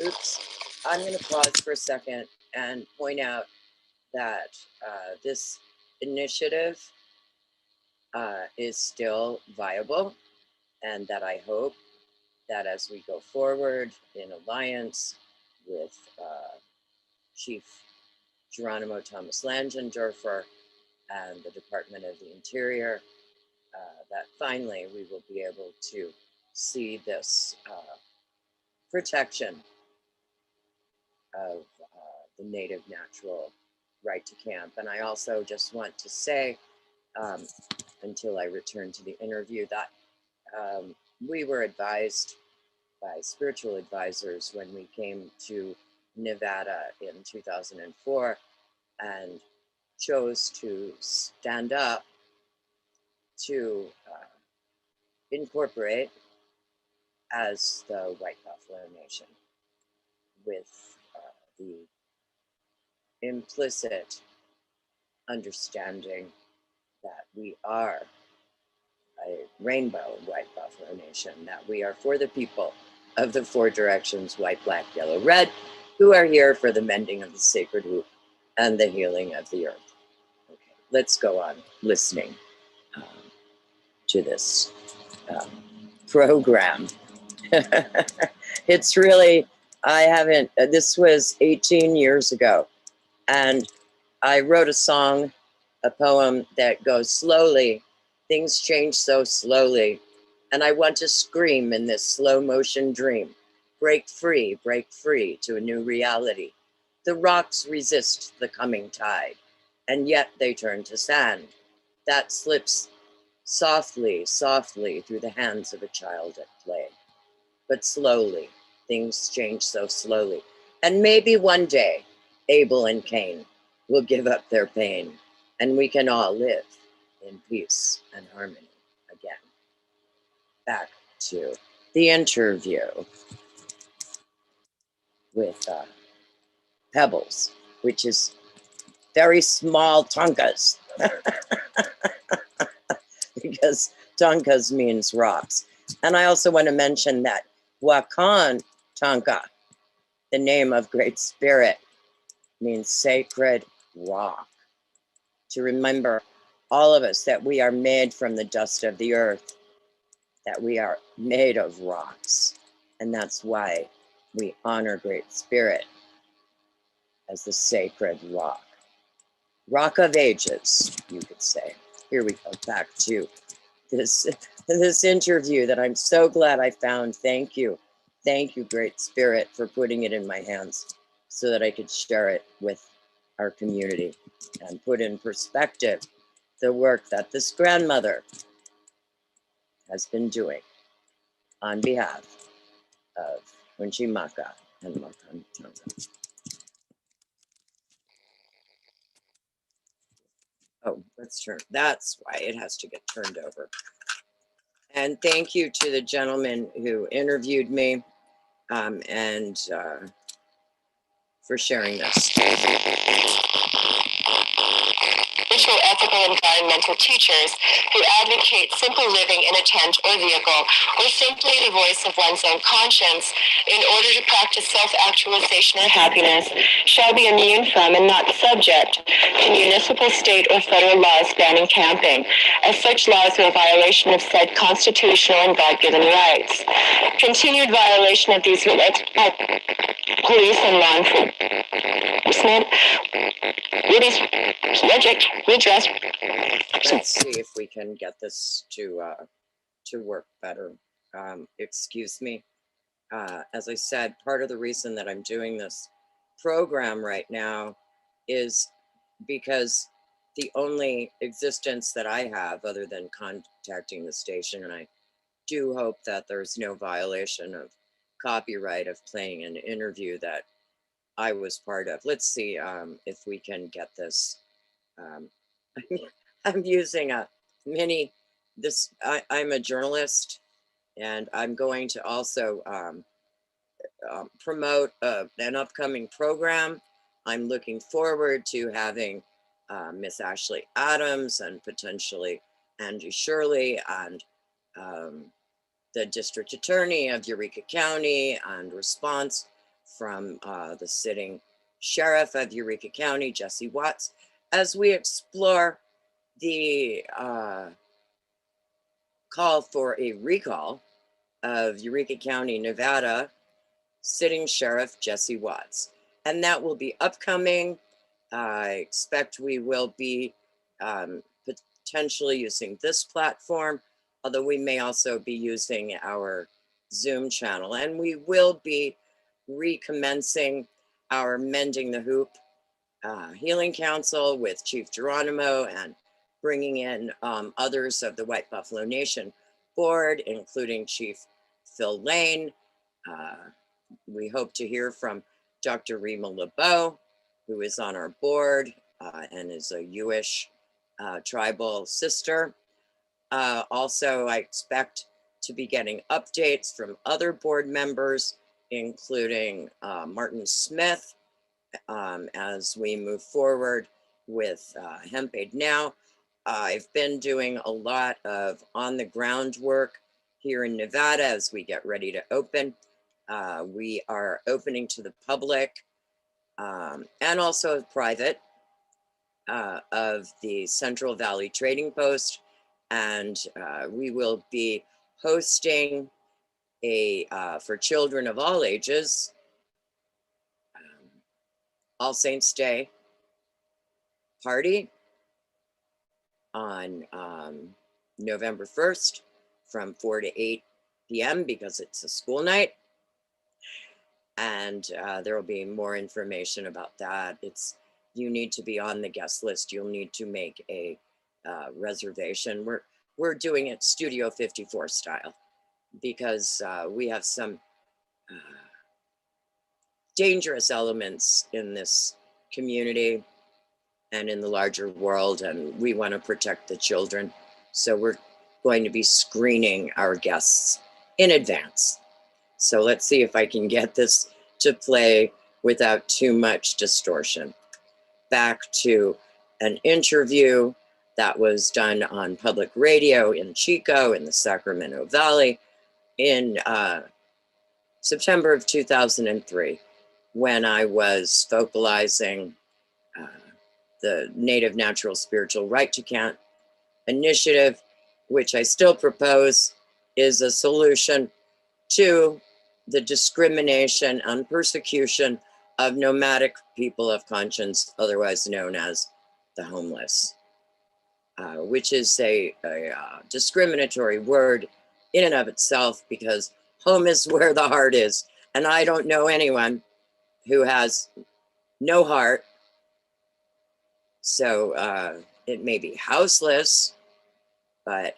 Oops. I'm going to pause for a second and point out that this initiative is still viable, and that I hope that as we go forward in alliance with Chief Geronimo Thomas Langendorfer and the Department of the Interior, that finally we will be able to see this protection of the native natural right to camp. And I also just want to say, until I return to the interview, that we were advised by spiritual advisors when we came to Nevada in 2004 and chose to stand up to incorporate as the White Buffalo Nation, with the implicit understanding that we are a rainbow White Buffalo Nation, that we are for the people of the four directions, white, black, yellow, red, who are here for the mending of the sacred hoop and the healing of the earth. Okay, let's go on listening to this program. It's really, I haven't, this was 18 years ago, and I wrote a song, a poem that goes slowly. Things change so slowly, and I want to scream in this slow motion dream. Break free to a new reality. The rocks resist the coming tide, and yet they turn to sand that slips softly through the hands of a child at play. But slowly, things change so slowly. And maybe one day, Abel and Cain will give up their pain, and we can all live in peace and harmony again. Back to the interview with Pebbles, which is very small tonkas, because tonkas means rocks. And I also want to mention that Wakan Tonka, the name of Great Spirit, means sacred rock. To remember, all of us, that we are made from the dust of the earth, that we are made of rocks. And that's why we honor Great Spirit as the sacred rock. Rock of ages, you could say. Here we go, back to this interview that I'm so glad I found. Thank you. Thank you, Great Spirit, for putting it in my hands so that I could share it with our community and put in perspective the work that this grandmother has been doing on behalf of Hunchimaka and Wakan Tonka. Oh, let's turn, that's why it has to get turned over. And thank you to the gentleman who interviewed me and for sharing this. spiritual, ethical, environmental teachers who advocate simple living in a tent or vehicle, or simply the voice of one's own conscience in order to practice self-actualization or happiness shall be immune from and not subject to municipal, state, or federal laws banning camping, as such laws are a violation of said constitutional and God-given rights. Continued violation of these rights by police and law enforcement will be subject to redress. Let's see if we can get this to work better. Excuse me. As I said, part of the reason that I'm doing this program right now is because the only existence that I have other than contacting the station, and I do hope that there's no violation of copyright of playing an interview that I was part of. Let's see if we can get this. I'm using a mini, I'm a journalist, and I'm going to also promote an upcoming program. I'm looking forward to having Miss Ashley Adams and potentially Angie Shirley and the district attorney of Eureka County, and response from the sitting sheriff of Eureka County, Jesse Watts, as we explore the call for a recall of Eureka County, Nevada, sitting sheriff Jesse Watts. And that will be upcoming. I expect we will be potentially using this platform, although we may also be using our Zoom channel. And we will be recommencing our Mending the Hoop Healing Council with Chief Geronimo, and bringing in others of the White Buffalo Nation board, including Chief Phil Lane. We hope to hear from Dr. Rima LeBeau, who is on our board and is a Jewish tribal sister. Also, I expect to be getting updates from other board members, including Martin Smith, as we move forward with Hemp Aid Now. I've been doing a lot of on-the-ground work here in Nevada as we get ready to open. We are opening to the public and also private of the Central Valley Trading Post. And we will be hosting a, for children of all ages, All Saints Day party on November 1st from 4 to 8 p.m. because it's a school night. And there will be more information about that. You need to be on the guest list. You'll need to make a reservation. We're doing it Studio 54 style because we have some dangerous elements in this community and in the larger world, and we want to protect the children. So we're going to be screening our guests in advance. So let's see if I can get this to play without too much distortion. Back to an interview that was done on public radio in Chico in the Sacramento Valley in September of 2003, when I was focalizing the Native Natural Spiritual Right to Count initiative, which I still propose is a solution to the discrimination and persecution of nomadic people of conscience, otherwise known as the homeless, which is a discriminatory word in and of itself, because home is where the heart is. And I don't know anyone who has no heart. So it may be houseless, but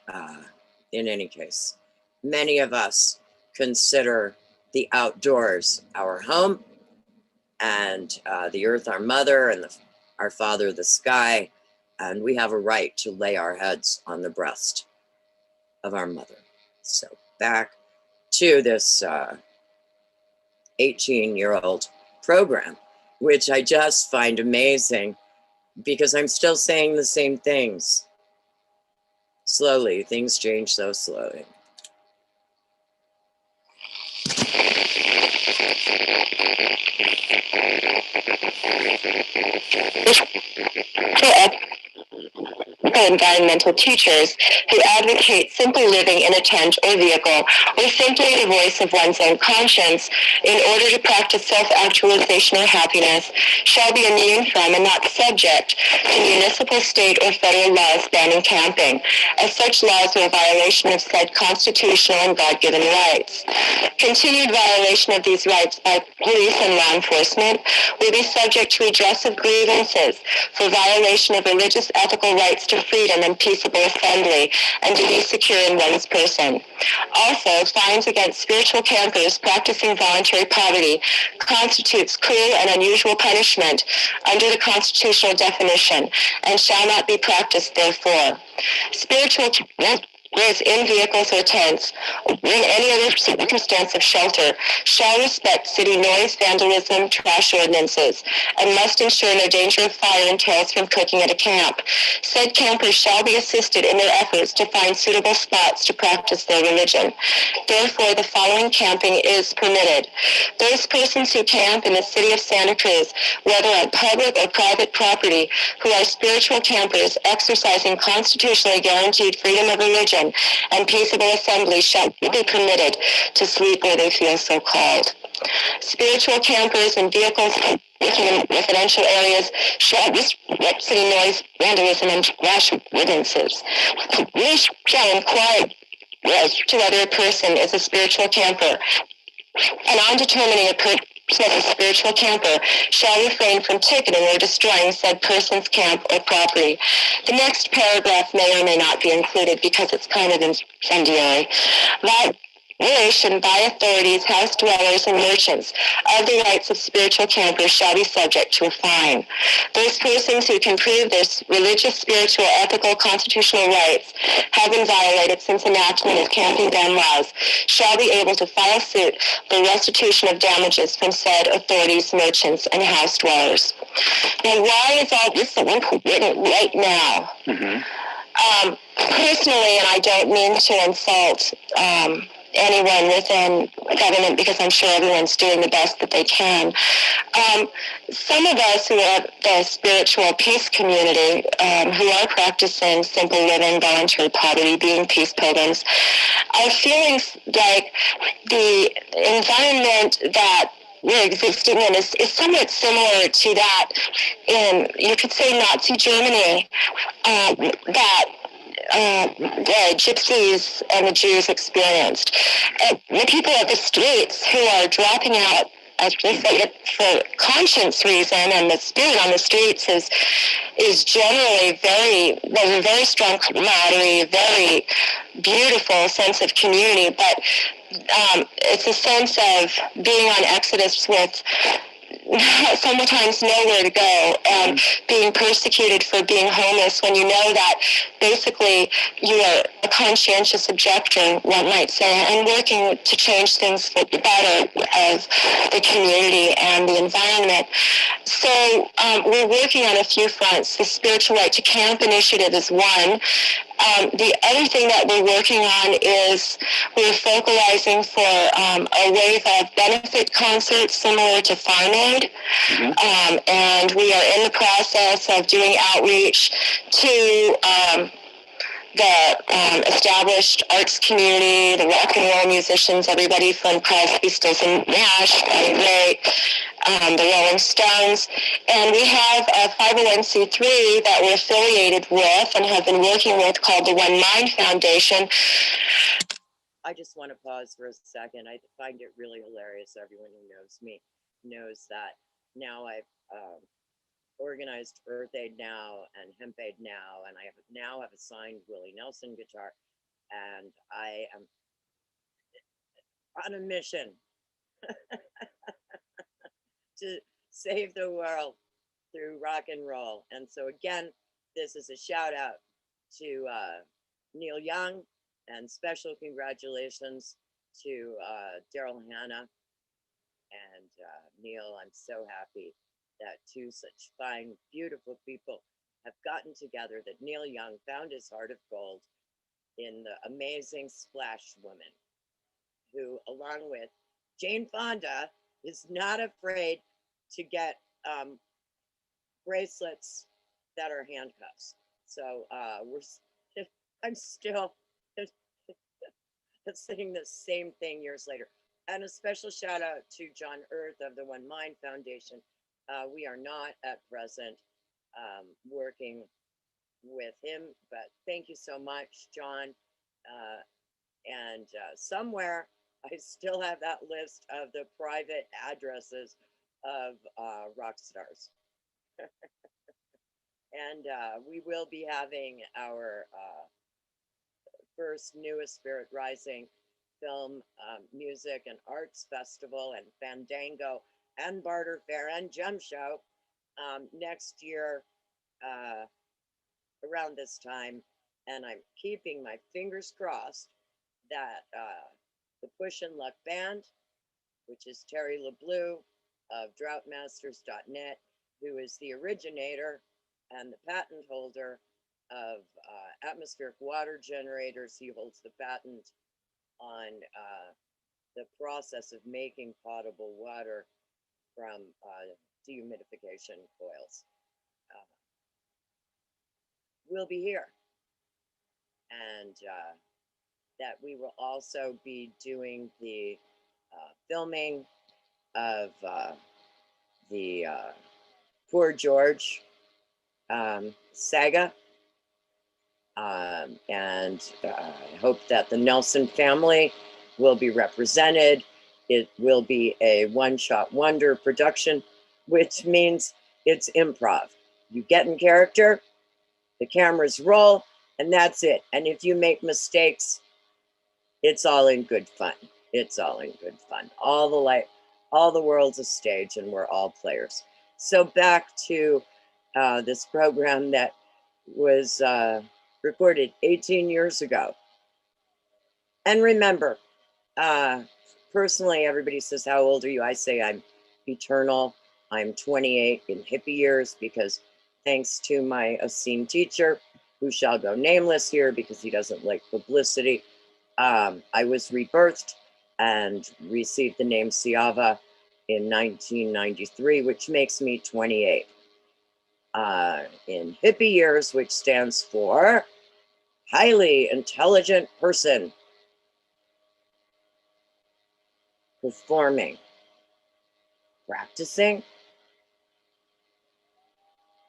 in any case, many of us consider the outdoors our home, and the earth our mother, and our father the sky, and we have a right to lay our heads on the breast of our mother. So back to this 18-year-old program, which I just find amazing because I'm still saying the same things. Slowly, things change so slowly. Environmental teachers who advocate simply living in a tent or vehicle, or simply the voice of one's own conscience in order to practice self-actualization or happiness shall be immune from and not subject to municipal, state, or federal laws banning camping, as such laws are a violation of said constitutional and God-given rights. Continued violation of these rights by police and law enforcement will be subject to redress of grievances for violation of religious ethical rights to freedom and peaceable assembly and to be secure in one's person. Also, fines against spiritual campers practicing voluntary poverty constitutes cruel and unusual punishment under the constitutional definition and shall not be practiced therefore. Spiritual campers in vehicles or tents, or in any other circumstance of shelter, shall respect city noise, vandalism, trash ordinances, and must ensure no danger of fire entails from cooking at a camp. Said campers shall be assisted in their efforts to find suitable spots to practice their religion. Therefore, the following camping is permitted. Those persons who camp in the city of Santa Cruz, whether on public or private property, who are spiritual campers exercising constitutionally guaranteed freedom of religion and peaceable assembly, shall be permitted to sleep where they feel so called. Spiritual campers in vehicles in residential areas shall respect city noise, vandalism, and trash ordinances. We shall inquire as to whether a person is a spiritual camper, and on determining a person as a spiritual camper shall refrain from ticketing or destroying said person's camp or property. The next paragraph may or may not be included because it's kind of incendiary. Violation by authorities, house dwellers, and merchants of the rights of spiritual campers shall be subject to a fine. Those persons who can prove their religious, spiritual, ethical, constitutional rights have been violated since enactment of camping ban laws shall be able to file suit for restitution of damages from said authorities, merchants, and house dwellers. Now, why is all this so important right now? Personally, and I don't mean to insult anyone within government because I'm sure everyone's doing the best that they can. Some of us who are the spiritual peace community, who are practicing simple living, voluntary poverty, being peace pilgrims, are feeling like the environment that we're existing in is somewhat similar to that in, you could say, Nazi Germany, that the Gypsies and the Jews experienced. And the people of the streets who are dropping out, as they say, for conscience reason, and the spirit on the streets is generally there's a very strong camaraderie, very beautiful sense of community, but it's a sense of being on exodus with sometimes nowhere to go and being persecuted for being homeless when you know that basically you are a conscientious objector, one might say, and working to change things for the better of the community and the environment. So we're working on a few fronts. The Spiritual Right to Camp initiative is one. The other thing that we're working on is we're focalizing for a wave of benefit concerts similar to Farm Aid. And we are in the process of doing outreach to the established arts community, the rock and roll musicians, everybody from Crosby, Stills and Nash, Ray, the Rolling Stones. And we have a 501c3 that we're affiliated with and have been working with called the One Mind Foundation. I just want to pause for a second. I find it really hilarious. Everyone who knows me knows that now I've organized Earth Aid Now and Hemp Aid Now, and I now have a signed Willie Nelson guitar, and I am on a mission to save the world through rock and roll. And so again, this is a shout out to Neil Young, and special congratulations to Daryl Hannah. And Neil, I'm so happy that two such fine, beautiful people have gotten together, that Neil Young found his heart of gold in the amazing Splash Woman, who, along with Jane Fonda, is not afraid to get bracelets that are handcuffs. So I'm still saying the same thing years later. And a special shout out to John Earth of the One Mind Foundation. We are not at present working with him, but thank you so much, John. And somewhere I still have that list of the private addresses of rock stars. And we will be having our first newest Spirit Rising film, music and arts festival and Fandango and Barter Fair and Gem Show next year around this time. And I'm keeping my fingers crossed that the Push and Luck Band, which is Terry LeBlue of droughtmasters.net, who is the originator and the patent holder of atmospheric water generators. He holds the patent on the process of making potable water from dehumidification coils. We'll be here. And that we will also be doing the filming of the Poor George saga. And I hope that the Nelson family will be represented. It will be a one-shot wonder production, which means it's improv. You get in character, the cameras roll, and that's it. And if you make mistakes, it's all in good fun. It's all in good fun. All the world's a stage, and we're all players. So back to this program that was recorded 18 years ago. And remember, personally, everybody says, how old are you? I say I'm eternal. I'm 28 in hippie years, because thanks to my esteemed teacher, who shall go nameless here because he doesn't like publicity, I was rebirthed and received the name Seava in 1993, which makes me 28. In hippie years, which stands for highly intelligent person, performing, practicing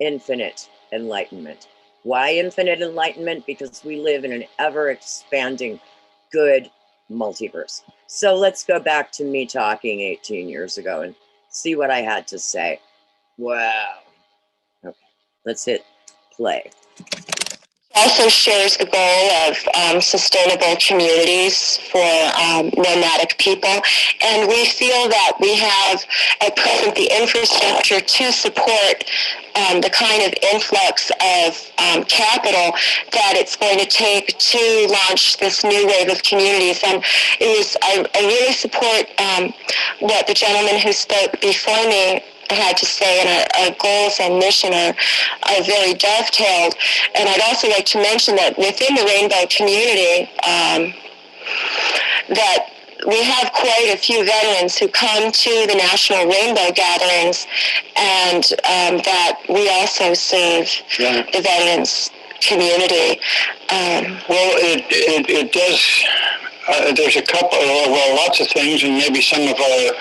infinite enlightenment. Why infinite enlightenment? Because we live in an ever-expanding good multiverse. So let's go back to me talking 18 years ago and see what I had to say. Wow. Okay, let's hit play. Also shares the goal of sustainable communities for nomadic people. And we feel that we have at present the infrastructure to support the kind of influx of capital that it's going to take to launch this new wave of communities. And I really support what the gentleman who spoke before me had to say, and our goals and mission are very dovetailed. And I'd also like to mention that within the rainbow community, that we have quite a few veterans who come to the National Rainbow Gatherings, and that we also serve the veterans community. Well, it does. There's a couple, lots of things, and maybe some of our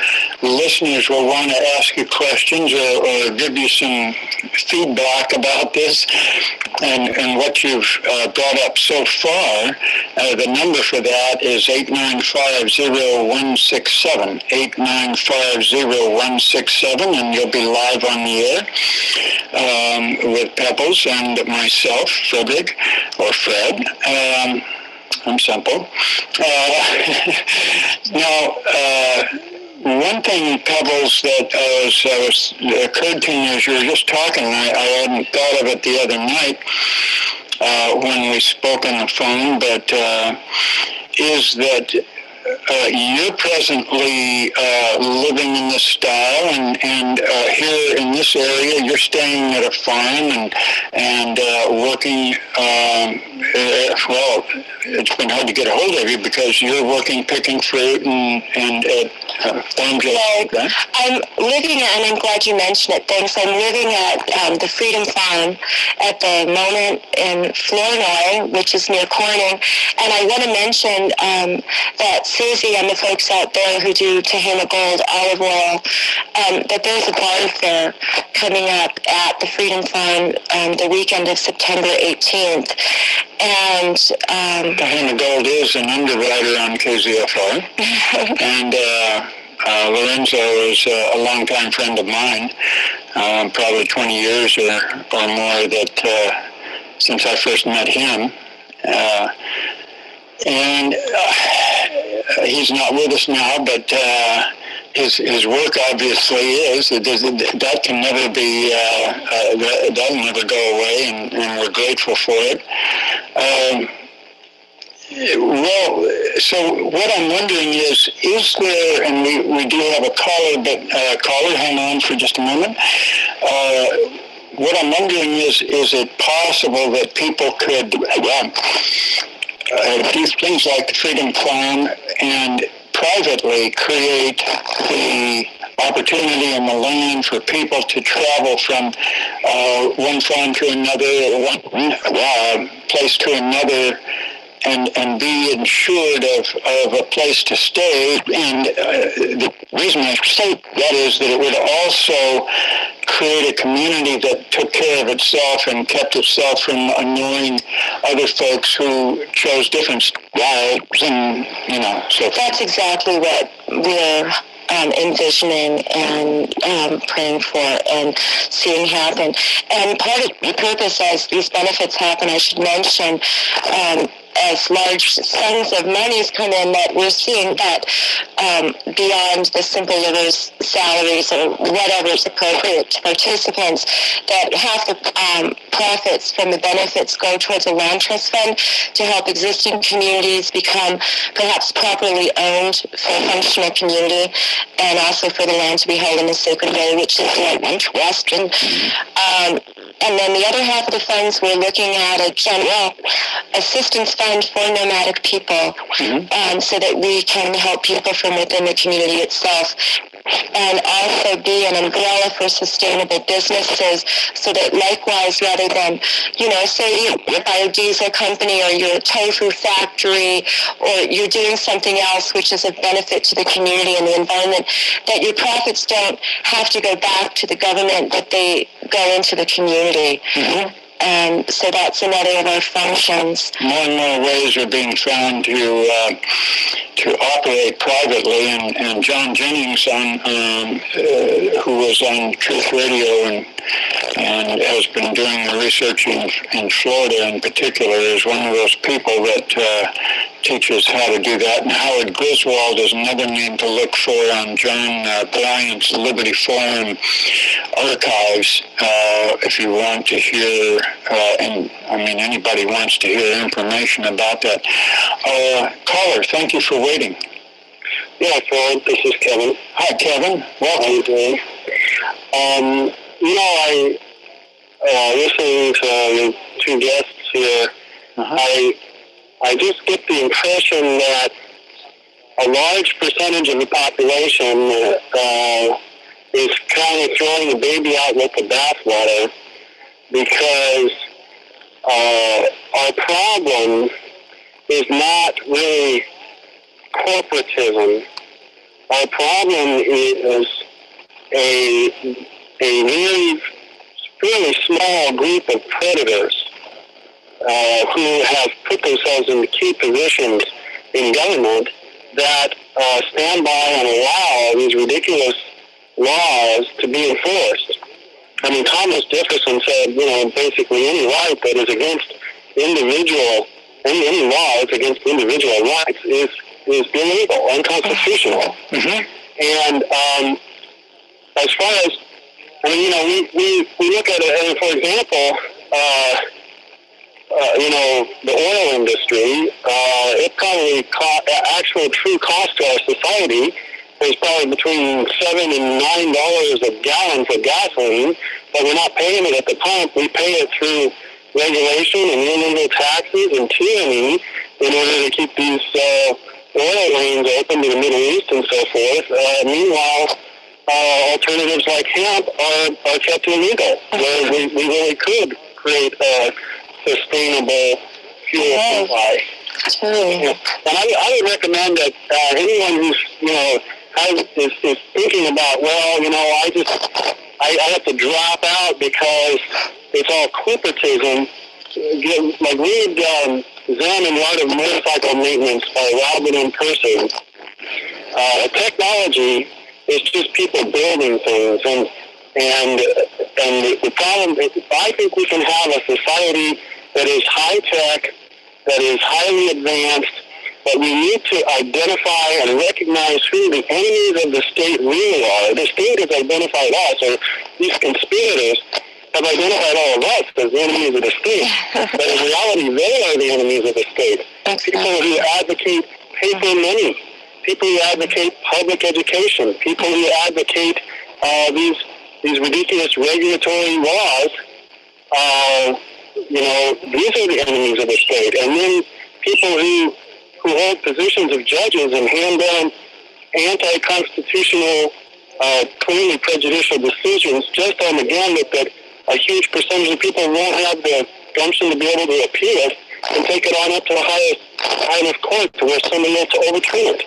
listeners will want to ask you questions or give you some feedback about this and what you've brought up so far. The number for that is 8950167, 8950167, and you'll be live on the air with Pebbles and myself, Frederick, or Fred. I'm simple. Now, one thing, Pebbles, that occurred to me as you were just talking, I hadn't thought of it the other night when we spoke on the phone, but is that you're presently living in this style, and here in this area, you're staying at a farm and working. Well, it's been hard to get a hold of you because you're working picking fruit and at farms. Right. Right? I'm living at, and I'm glad you mentioned it. Thanks. I'm living at the Freedom Farm at the moment in Flournoy, which is near Corning. And I want to mention that Susie and the folks out there who do Tahima Gold olive oil, that there's a barn fair coming up at the Freedom Farm the weekend of September 18th. And Tahima Gold is an underwriter on KZFR. And Lorenzo is a longtime friend of mine, probably 20 years or more that since I first met him. And he's not with us now, but his work obviously is. That can never be, that'll never go away, and we're grateful for it. Well, so what I'm wondering is there, and we do have a caller, but caller, hang on for just a moment. What I'm wondering is it possible that people could do things like the Freedom Farm and privately create the opportunity and the land for people to travel from one farm to another, or one place to another, and be insured of a place to stay. And the reason I say that is that it would also create a community that took care of itself and kept itself from annoying other folks who chose different lives, and so that's exactly what we're envisioning and praying for and seeing happen. And part of the purpose, as these benefits happen, I should mention, as large sums of monies come in, that we're seeing that beyond the simple livers' salaries or whatever is appropriate to participants, that half the profits from the benefits go towards a land trust fund to help existing communities become perhaps properly owned for a functional community, and also for the land to be held in a sacred way, which is like one trust. And then the other half of the funds, we're looking at a general assistance fund for nomadic people, so that we can help people from within the community itself, and also be an umbrella for sustainable businesses, so that likewise, rather than, say you're a biodiesel company or you're a tofu factory or you're doing something else which is of benefit to the community and the environment, that your profits don't have to go back to the government, but they go into the community. And so that's another of our functions. More and more ways are being found to operate privately, and John Jennings, who was on Truth Radio and has been doing the research in Florida in particular, is one of those people that teaches how to do that. And Howard Griswold is another name to look for on John Bryant's Liberty Forum archives, if you want to hear, and I mean anybody wants to hear information about that. Caller, thank you for waiting. Yeah, Fred, this is Kevin. Hi, Kevin. Welcome. How you doing? Listening to the two guests here, I just get the impression that a large percentage of the population is kind of throwing the baby out with the bathwater, because our problem is not really corporatism. Our problem is a really fairly small group of predators who have put themselves into key positions in government that stand by and allow these ridiculous laws to be enforced. I mean, Thomas Jefferson said, basically any right that is against any law that's against individual rights is illegal, unconstitutional. And as far as, we look at it, for example, the oil industry, it probably actually actual true cost to our society is probably between $7 and $9 a gallon for gasoline, but we're not paying it at the pump. We pay it through regulation and illegal taxes and tyranny in order to keep these oil lanes open to the Middle East and so forth. Meanwhile, alternatives like hemp are kept illegal, where we really could create a sustainable fuel supply. And I would recommend that anyone who's is thinking about, well, I have to drop out because it's all corporatism. Read Zen and Art of Motorcycle Maintenance by Robin and Person. Technology is just people building things, and the problem is, I think we can have a society that is high tech, that is highly advanced, but we need to identify and recognize who the enemies of the state really are. The state has identified us, or these conspirators have identified all of us as the enemies of the state. But in reality, they are the enemies of the state. People who advocate paper money, people who advocate public education, people who advocate these ridiculous regulatory laws, these are the enemies of the state. And then people who hold positions of judges and hand down anti-constitutional, clearly prejudicial decisions just on the gambit that a huge percentage of people won't have the gumption to be able to appeal it and take it on up to the high enough court to where someone else to overturn it.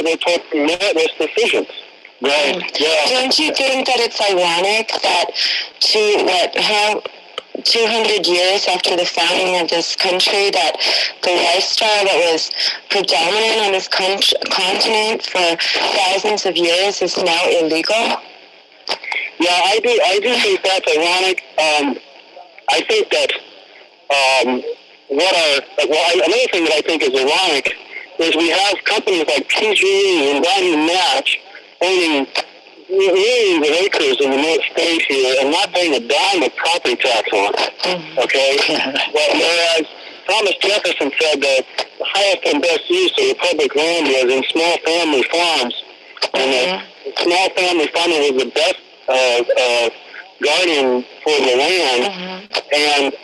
They're taking meritless decisions. Right. Yeah. Don't you think that it's ironic that 200 years after the founding of this country, that the lifestyle that was predominant on this continent for thousands of years is now illegal? Yeah, I do think that's ironic. I think that another thing that I think is ironic is we have companies like PG&E and Donnie Match owning millions of acres in the North State here and not paying a dime of property tax on it. Okay? Whereas Thomas Jefferson said that the highest and best use of the public land was in small family farms, and that small family farming was the best guardian for the land, and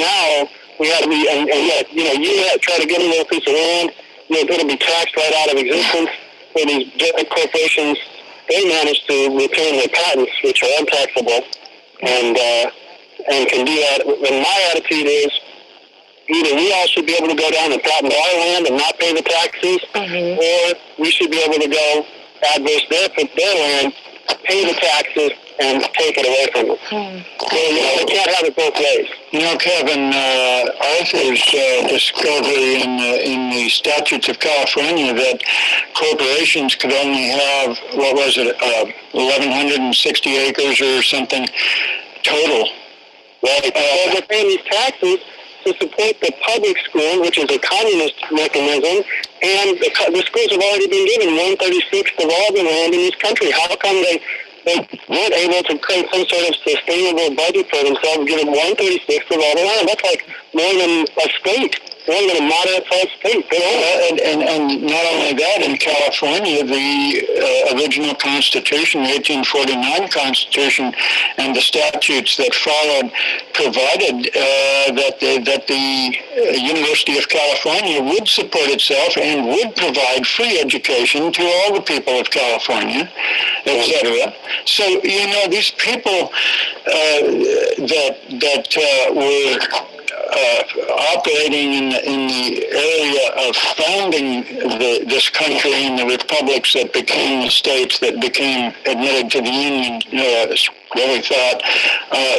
now we have you try to get a little piece of land, you're going to be taxed right out of existence. Where these big corporations, they manage to retain their patents, which are untaxable, and can do that. And my attitude is, either we all should be able to go down and patent our land and not pay the taxes, or we should be able to go adverse their land, pay the taxes, and take it away from them. So, we can't have it both ways. Kevin, Arthur's discovery in the statutes of California that corporations could only have, 1,160 acres or something total. Right. They're paying these taxes to support the public school, which is a communist mechanism, and the schools have already been given 1/36 of all the land in this country. How come they weren't able to create some sort of sustainable budget for themselves, given 1/36 of all the land? That's like more than a state, more than a moderate-sized state. And not only that, in California, the original Constitution, the 1849 Constitution, and the statutes that followed provided that the University of California would support itself and would provide free education to all the people of California, etc. So, these people that were operating in the area of founding this country and the republics that became the states that became admitted to the Union, really thought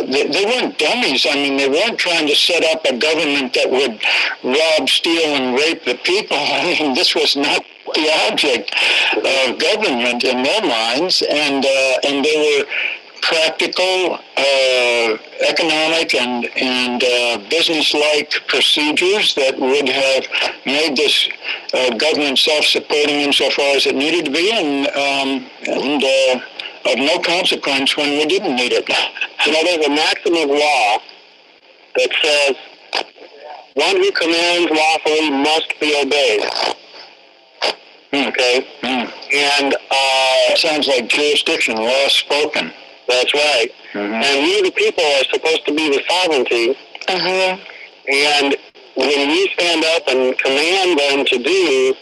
they weren't dummies. I mean, they weren't trying to set up a government that would rob, steal, and rape the people. I mean, this was not the object of government in their minds, and they were practical, economic, and business-like procedures that would have made this government self-supporting insofar as it needed to be, and of no consequence when we didn't need it. There's a maxim of law that says one who commands lawfully must be obeyed. Okay? And It sounds like jurisdiction, law spoken. that's right. And we, the people, are supposed to be the sovereignty. And when we stand up and command them to do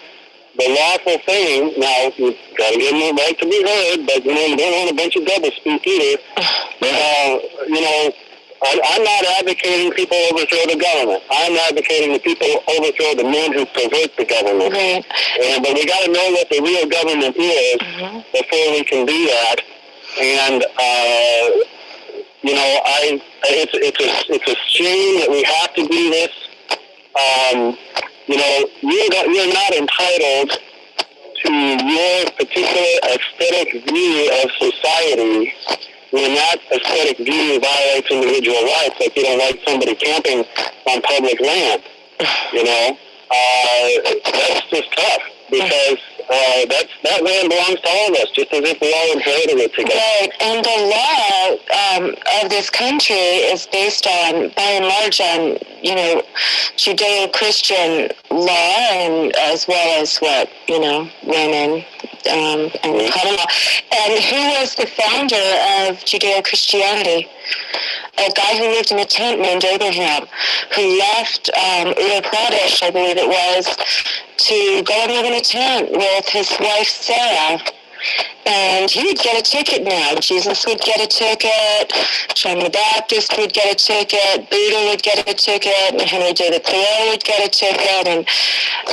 the lawful thing, now you've got to give them the right to be heard, but you know, you don't want a bunch of doublespeak either. You know, I'm not advocating people overthrow the government. I'm advocating the people overthrow the men who pervert the government. Right. But we got to know what the real government is before we can do that. And you know, it's a shame that we have to do this. You know, you're not entitled to your particular aesthetic view of society when that aesthetic view violates individual rights, like you don't like somebody camping on public land, you know. That's just tough, because that land belongs to all of us, just as if we all inherited it together. Right, and the law of this country is based on, by and large, on, you know, Judeo-Christian law, and as well as what, you know, Roman and common law. And who was the founder of Judeo-Christianity? A guy who lived in a tent named Abraham, who left Uttar Pradesh, I believe it was, to go and live in a tent with his wife Sarah. And he would get a ticket now. Jesus would get a ticket, John the Baptist would get a ticket, Buddha would get a ticket, and Henry David Thoreau would get a ticket. And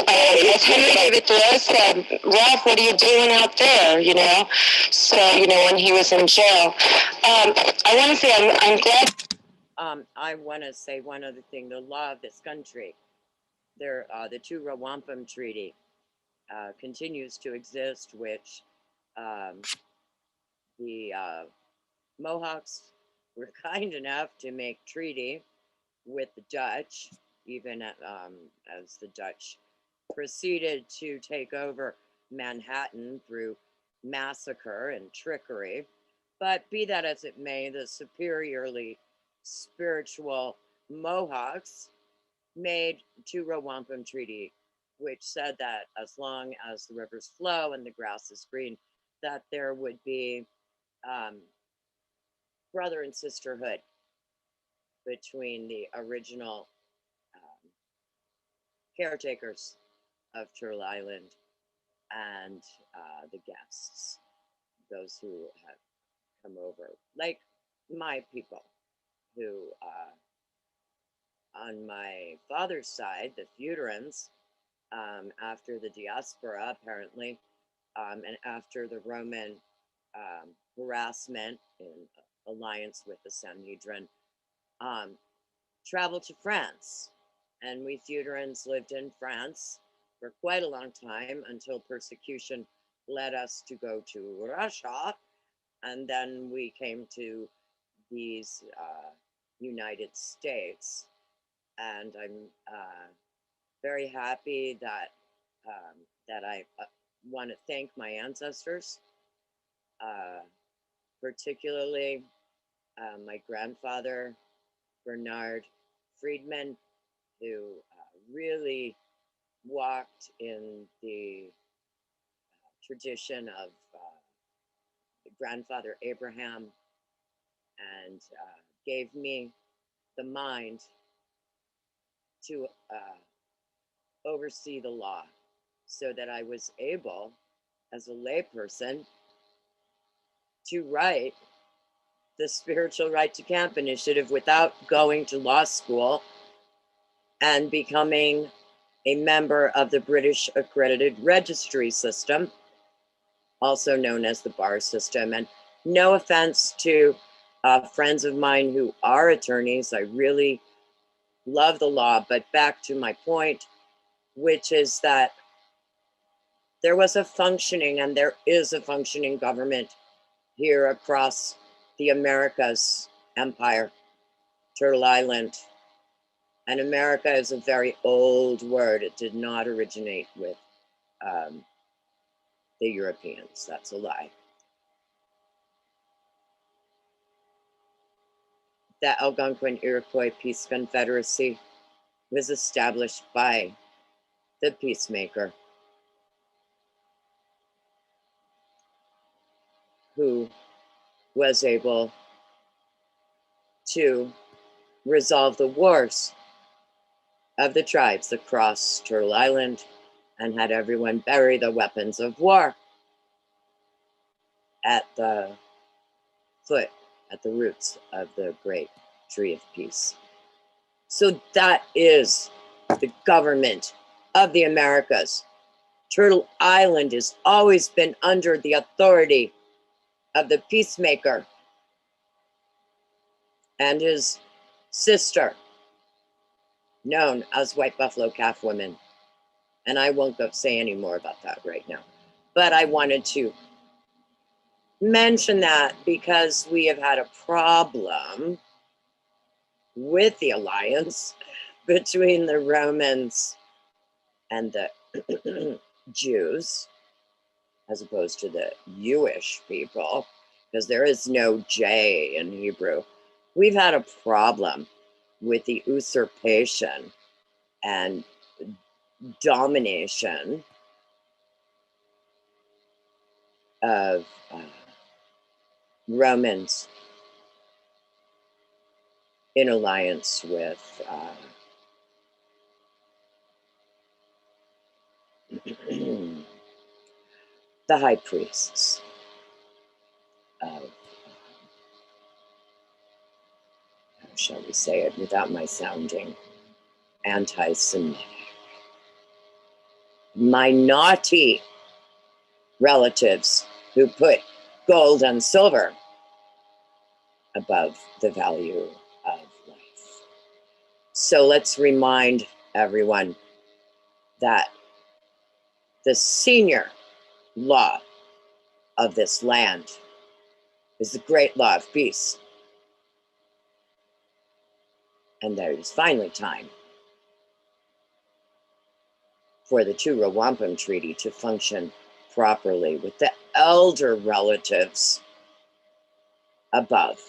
as Henry David Thoreau said, Ralph, what are you doing out there, you know? So, you know, when he was in jail. I want to say I'm glad. I want to say one other thing. The law of this country, the Truro Wampum Treaty, continues to exist, which the Mohawks were kind enough to make treaty with the Dutch, even as the Dutch proceeded to take over Manhattan through massacre and trickery. But be that as it may, the superiorly spiritual Mohawks made Truro Wampum Treaty, which said that as long as the rivers flow and the grass is green, that there would be brother and sisterhood between the original caretakers of Turtle Island and the guests, those who have come over, like my people, who on my father's side, the Feuderans, after the diaspora apparently, and after the Roman harassment in alliance with the Sanhedrin, traveled to France. And we Feuderans lived in France for quite a long time until persecution led us to go to Russia. And then we came to these United States. And I'm very happy that that I want to thank my ancestors, particularly my grandfather, Bernard Friedman, who really walked in the tradition of grandfather Abraham, and gave me the mind to oversee the law, so that I was able, as a layperson, to write the Spiritual Right to Camp Initiative without going to law school and becoming a member of the British Accredited Registry System, also known as the bar system. And no offense to friends of mine who are attorneys, I really love the law, but back to my point, which is that there was a functioning, and there is a functioning government here across the Americas empire, Turtle Island. And America is a very old word. It did not originate with the Europeans. That's a lie. The Algonquin Iroquois Peace Confederacy was established by the peacemaker, who was able to resolve the wars of the tribes across Turtle Island and had everyone bury the weapons of war at the foot, at the roots of the great tree of peace. So that is the government of the Americas. Turtle Island has always been under the authority of the peacemaker and his sister, known as White Buffalo Calf Women. And I won't go say any more about that right now. But I wanted to mention that because we have had a problem with the alliance between the Romans and the Jews, as opposed to the Jewish people, because there is no J in Hebrew. We've had a problem with the usurpation and domination of Romans in alliance with the high priests of, how shall we say it without my sounding anti-Semitic, minority relatives who put gold and silver above the value of life. So let's remind everyone that the senior law of this land is the great law of peace. And there is finally time for the Two-Row Wampum Treaty to function properly with the elder relatives above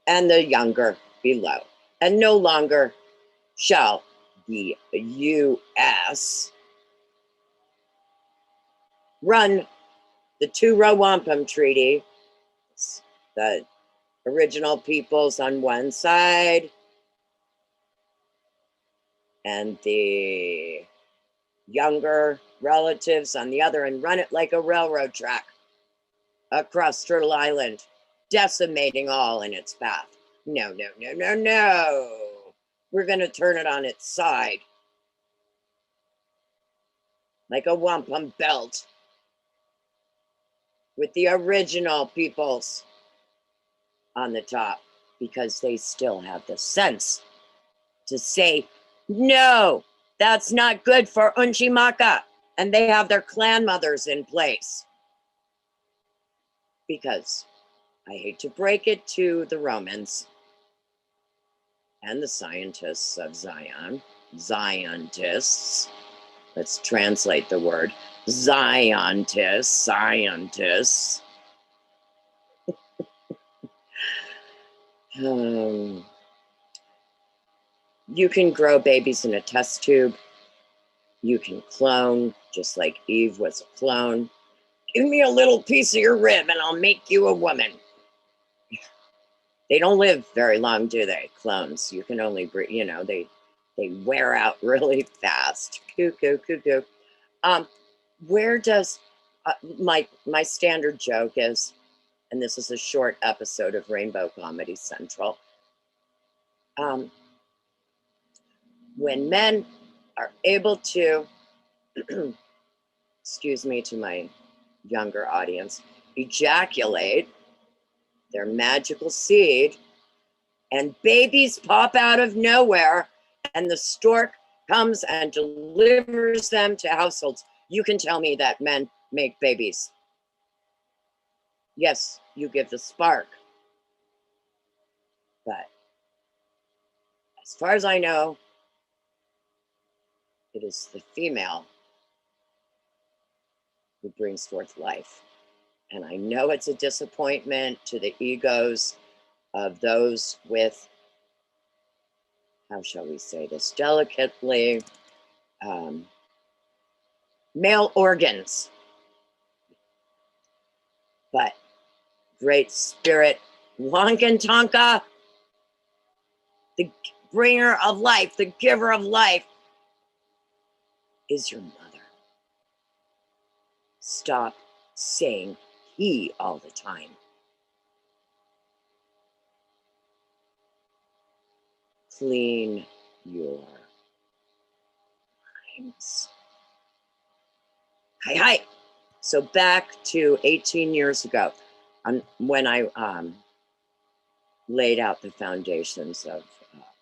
and the younger below. And no longer shall the U.S. run the Two-Row Wampum Treaty, the original peoples on one side and the younger relatives on the other, and run it like a railroad track across Turtle Island, decimating all in its path. No, no, no, no, no. We're going to turn it on its side like a wampum belt with the original peoples on the top, because they still have the sense to say, no, that's not good for Unchimaka. And they have their clan mothers in place. Because I hate to break it to the Romans and the scientists of Zion, Zionists, let's translate the word, Zionists, scientists. You can grow babies in a test tube. You can clone, just like Eve was a clone. Give me a little piece of your rib and I'll make you a woman. They don't live very long, do they? Clones. You can only breed, you know, they wear out really fast. Cuckoo, cuckoo. Where does my standard joke is, and this is a short episode of Rainbow Comedy Central. When men are able to, excuse me to my younger audience, ejaculate their magical seed, and babies pop out of nowhere, and the stork comes and delivers them to households. You can tell me that men make babies. Yes, you give the spark. But as far as I know, it is the female who brings forth life. And I know it's a disappointment to the egos of those with how shall we say this delicately, male organs, but great spirit, Wankan the bringer of life, the giver of life, is your mother. Stop saying he all the time. Clean your minds. Hi. So back to 18 years ago, when I laid out the foundations of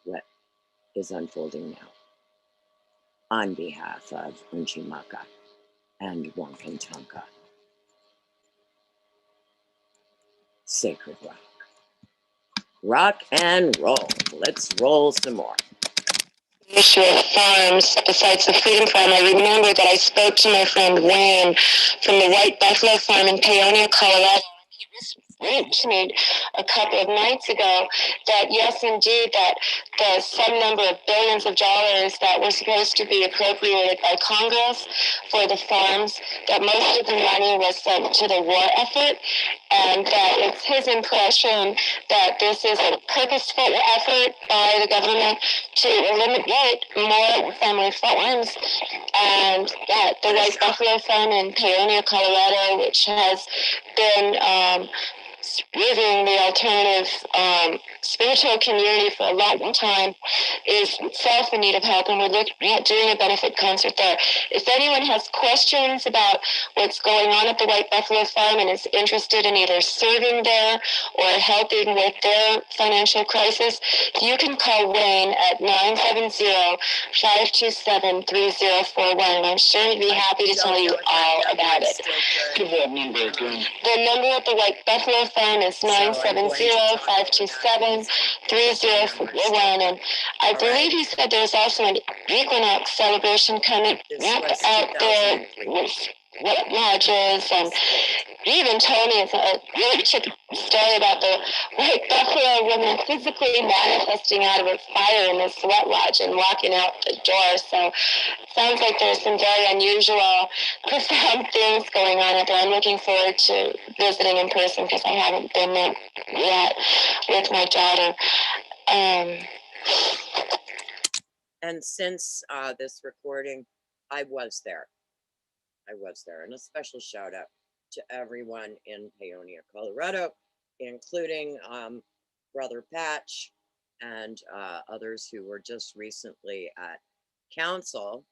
what is unfolding now on behalf of Unchimaka and Wankantanka. Sacred rock. Rock and roll. Let's roll some more. Issue of farms, besides the Freedom Farm, I remember that I spoke to my friend Wayne from the White Buffalo Farm in Paonia, Colorado. He whispered to me a couple of nights ago that yes, indeed, that the some number of billions of dollars that were supposed to be appropriated by Congress for the farms, that most of the money was sent to the war effort, and that it's his impression that this is a purposeful effort by the government to eliminate more family farms, and that the White Buffalo Farm in Paonia, Colorado, which has been serving the alternative spiritual community for a long time, is itself in need of help, and we're looking at doing a benefit concert there. If anyone has questions about what's going on at the White Buffalo Farm and is interested in either serving there or helping with their financial crisis, you can call Wayne at 970-527-3041, and I'm sure he'd be happy to tell you all about it. Give that number again. The number at the White Buffalo Farm is 970-527-3041, and I believe he said there's also an equinox celebration coming up out there with sweat lodges, and he even told me it's a really chicken story about the White Buffalo woman physically manifesting out of a fire in the sweat lodge and walking out the door. So sounds like there's some very unusual, profound things going on out there. I'm looking forward to visiting in person because I haven't been there yet with my daughter. And since this recording, I was there. And a special shout out to everyone in Paonia, Colorado, including Brother Patch and others who were just recently at council.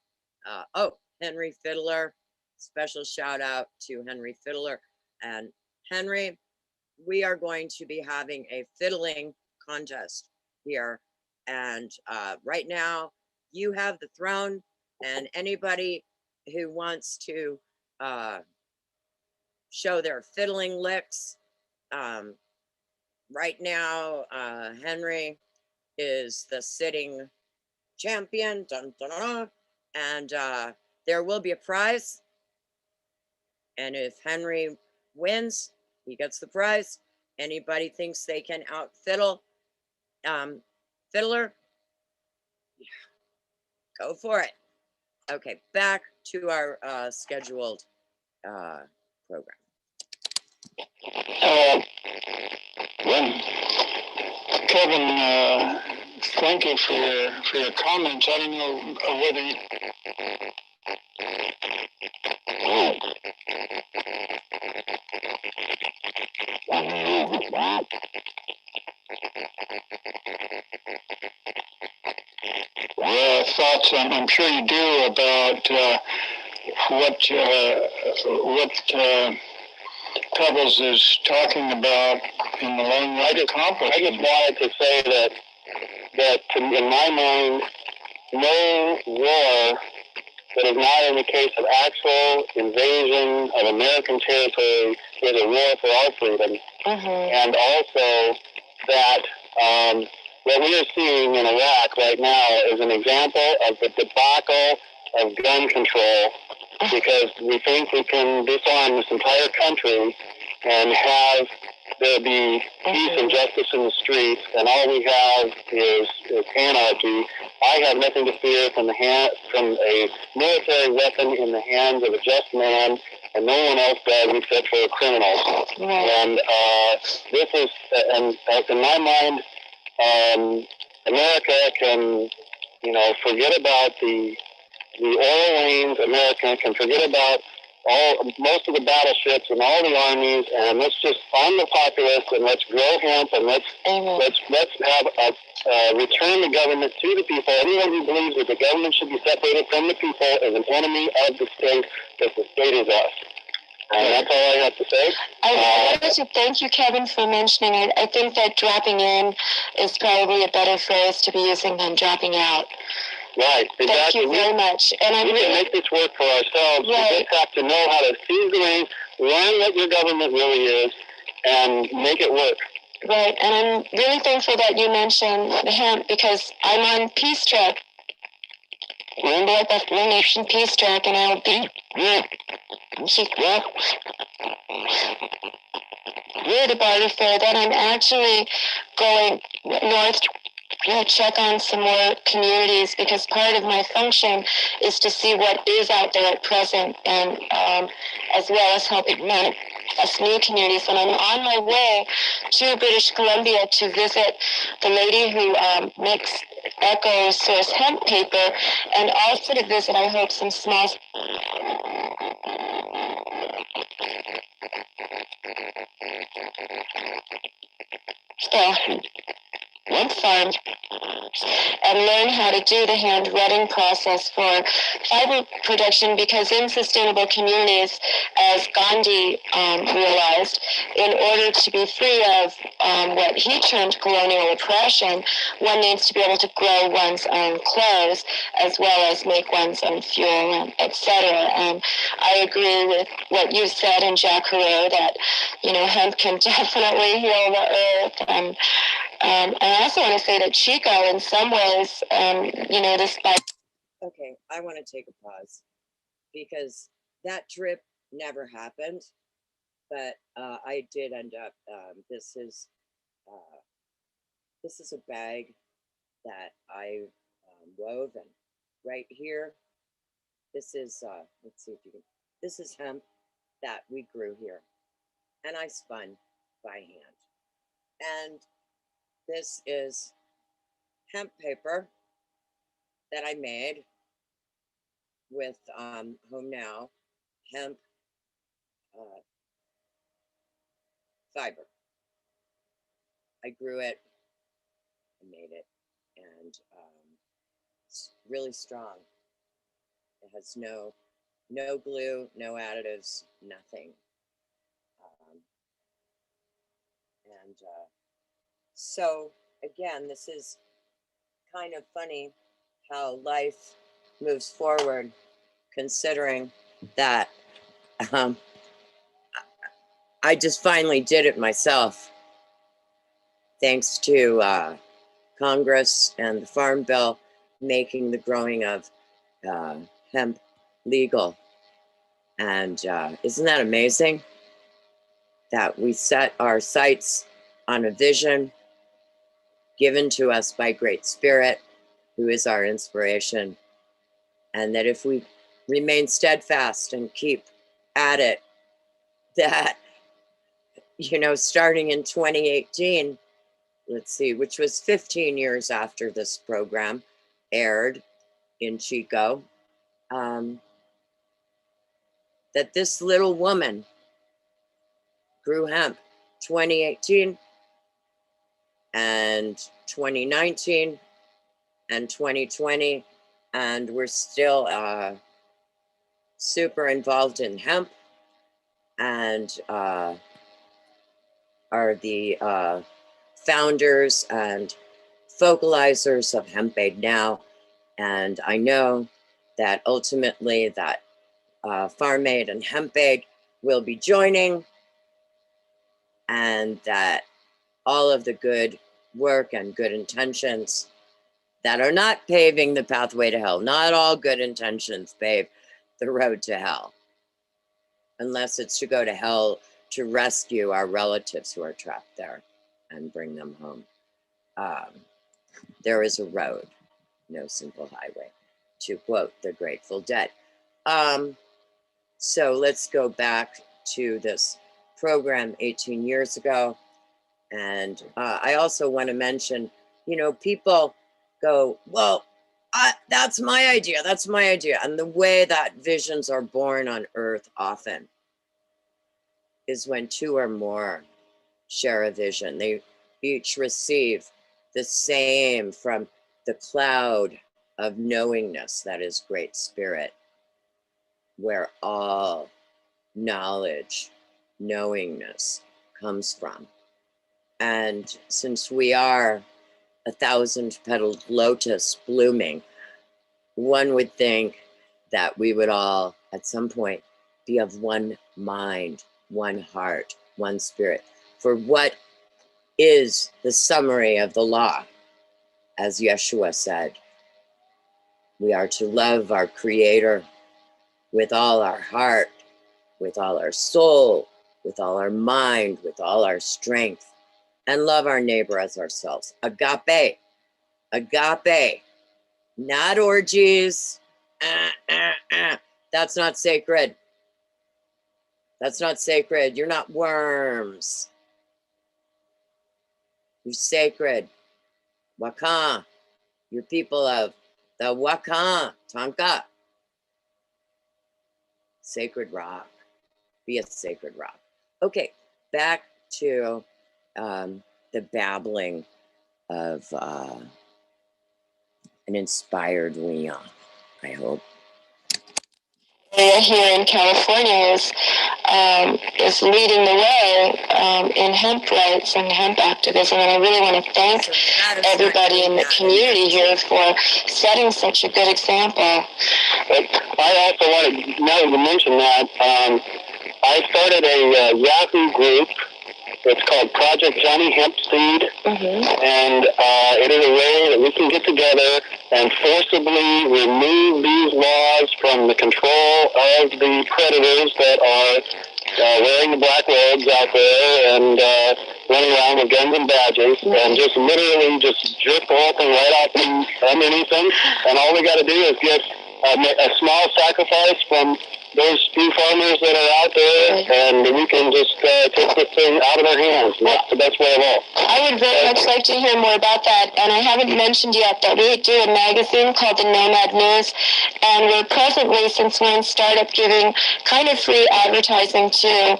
Henry Fiddler, special shout out to Henry Fiddler. And Henry, we are going to be having a fiddling contest here. And right now, you have the throne, and anybody who wants to show their fiddling licks, right now, Henry is the sitting champion, dun, dun, dun, dun, and there will be a prize. And if Henry wins, he gets the prize. Anybody thinks they can out fiddle Fiddler, go for it. Okay, back to our scheduled program. Well, Kevin, thank you for your comments. I don't know whether you... Thoughts, I'm sure you do, about what Pebbles is talking about in the language. I just wanted to say that in my mind, no war that is not in the case of actual invasion of American territory is a war for our freedom. And also that what we are seeing in Iraq right now is an example of the debacle of gun control, because we think we can disarm this entire country and have there'll be peace and justice in the streets, and all we have is anarchy. I have nothing to fear from a military weapon in the hands of a just man, and no one else does except for criminals. Right. And this is, and in my mind, America can, forget about the oil lanes. America can forget about most of the battleships and all the armies, and let's just arm the populace and let's grow hemp and let's have return the government to the people. Anyone who believes that the government should be separated from the people is an enemy of the state, that the state is us. And that's all I have to say. I wanted to thank you, Kevin, for mentioning it. I think that dropping in is probably a better phrase to be using than dropping out. Right, exactly. Thank you very much. And we can make this work for ourselves. Right. We just have to know how to seize the reins, learn what your government really is, and make it work. Right, and I'm really thankful that you mentioned hemp, because I'm on Peace Track, Rainbow White Buffalo Nation Peace Track, and I'll be near the Barter Fair. Then I'm actually going north to check on some more communities, because part of my function is to see what is out there at present, and as well as helping manifest new communities. And I'm on my way to British Columbia to visit the lady who makes Echo Source hemp paper, and also to visit, I hope, some small hemp farms, and learn how to do the hand retting process for fiber production, because in sustainable communities, as Gandhi realized, in order to be free of what he termed colonial oppression, one needs to be able to grow one's own clothes as well as make one's own fuel, and etc. And I agree with what you said in Jack Herrera, that hemp can definitely heal the earth. And I also want to say that Chico, in some ways, despite... Okay, I want to take a pause, because that trip never happened, but I did end up, this is a bag that I wove, and right here, this is, let's see if you can, this is hemp that we grew here, and I spun by hand. And this is hemp paper that I made with Home Now hemp fiber. I grew it, I made it, and it's really strong. It has no glue, no additives, nothing. And so again, this is kind of funny how life moves forward, considering that I just finally did it myself, thanks to Congress and the Farm Bill making the growing of hemp legal. And isn't that amazing? That we set our sights on a vision given to us by Great Spirit, who is our inspiration. And that if we remain steadfast and keep at it, that, starting in 2018, let's see, which was 15 years after this program aired in Chico, that this little woman grew hemp 2018 and 2019 and 2020, and we're still super involved in hemp, and are the founders and focalizers of Hemp Aid Now. And I know that ultimately that Farm Aid and Hemp Aid will be joining, and that all of the good work and good intentions that are not paving the pathway to hell, not all good intentions pave the road to hell, unless it's to go to hell to rescue our relatives who are trapped there and bring them home. There is a road, no simple highway, to quote the Grateful Dead. So let's go back to this program 18 years ago. And I also want to mention, you know, people go, well, that's my idea. That's my idea. And the way that visions are born on Earth often is when two or more share a vision. They each receive the same from the cloud of knowingness that is Great Spirit, where all knowledge, knowingness comes from. And since we are 1,000-petaled lotus blooming, one would think that we would all at some point be of one mind, one heart, one spirit. For what is the summary of the law? As Yeshua said, we are to love our Creator with all our heart, with all our soul, with all our mind, with all our strength, and love our neighbor as ourselves. Agape, agape, not orgies. That's not sacred. That's not sacred. You're not worms. You're sacred. Wakan. You're people of the Wakan, Tonka. Sacred rock. Be a sacred rock. Okay, back to the babbling of an inspired Leon, I hope. Here in California is leading the way in hemp rights and hemp activism, and I really want to thank everybody in the community here for setting such a good example. But I also want to, now that you mention that, I started a Yahoo group. It's called Project Johnny Hemp Seed, and it is a way that we can get together and forcibly remove these laws from the control of the predators that are wearing the black robes out there and running around with guns and badges, and just literally just jerk the whole thing right out from underneath them. And all we got to do is get a small sacrifice from those few farmers that are out there, and we can just take this thing out of their hands. And that's the best way of all. I would very much like to hear more about that, and I haven't mentioned yet that we do a magazine called the Nomad News, and we're presently, since we're in startup, giving kind of free advertising to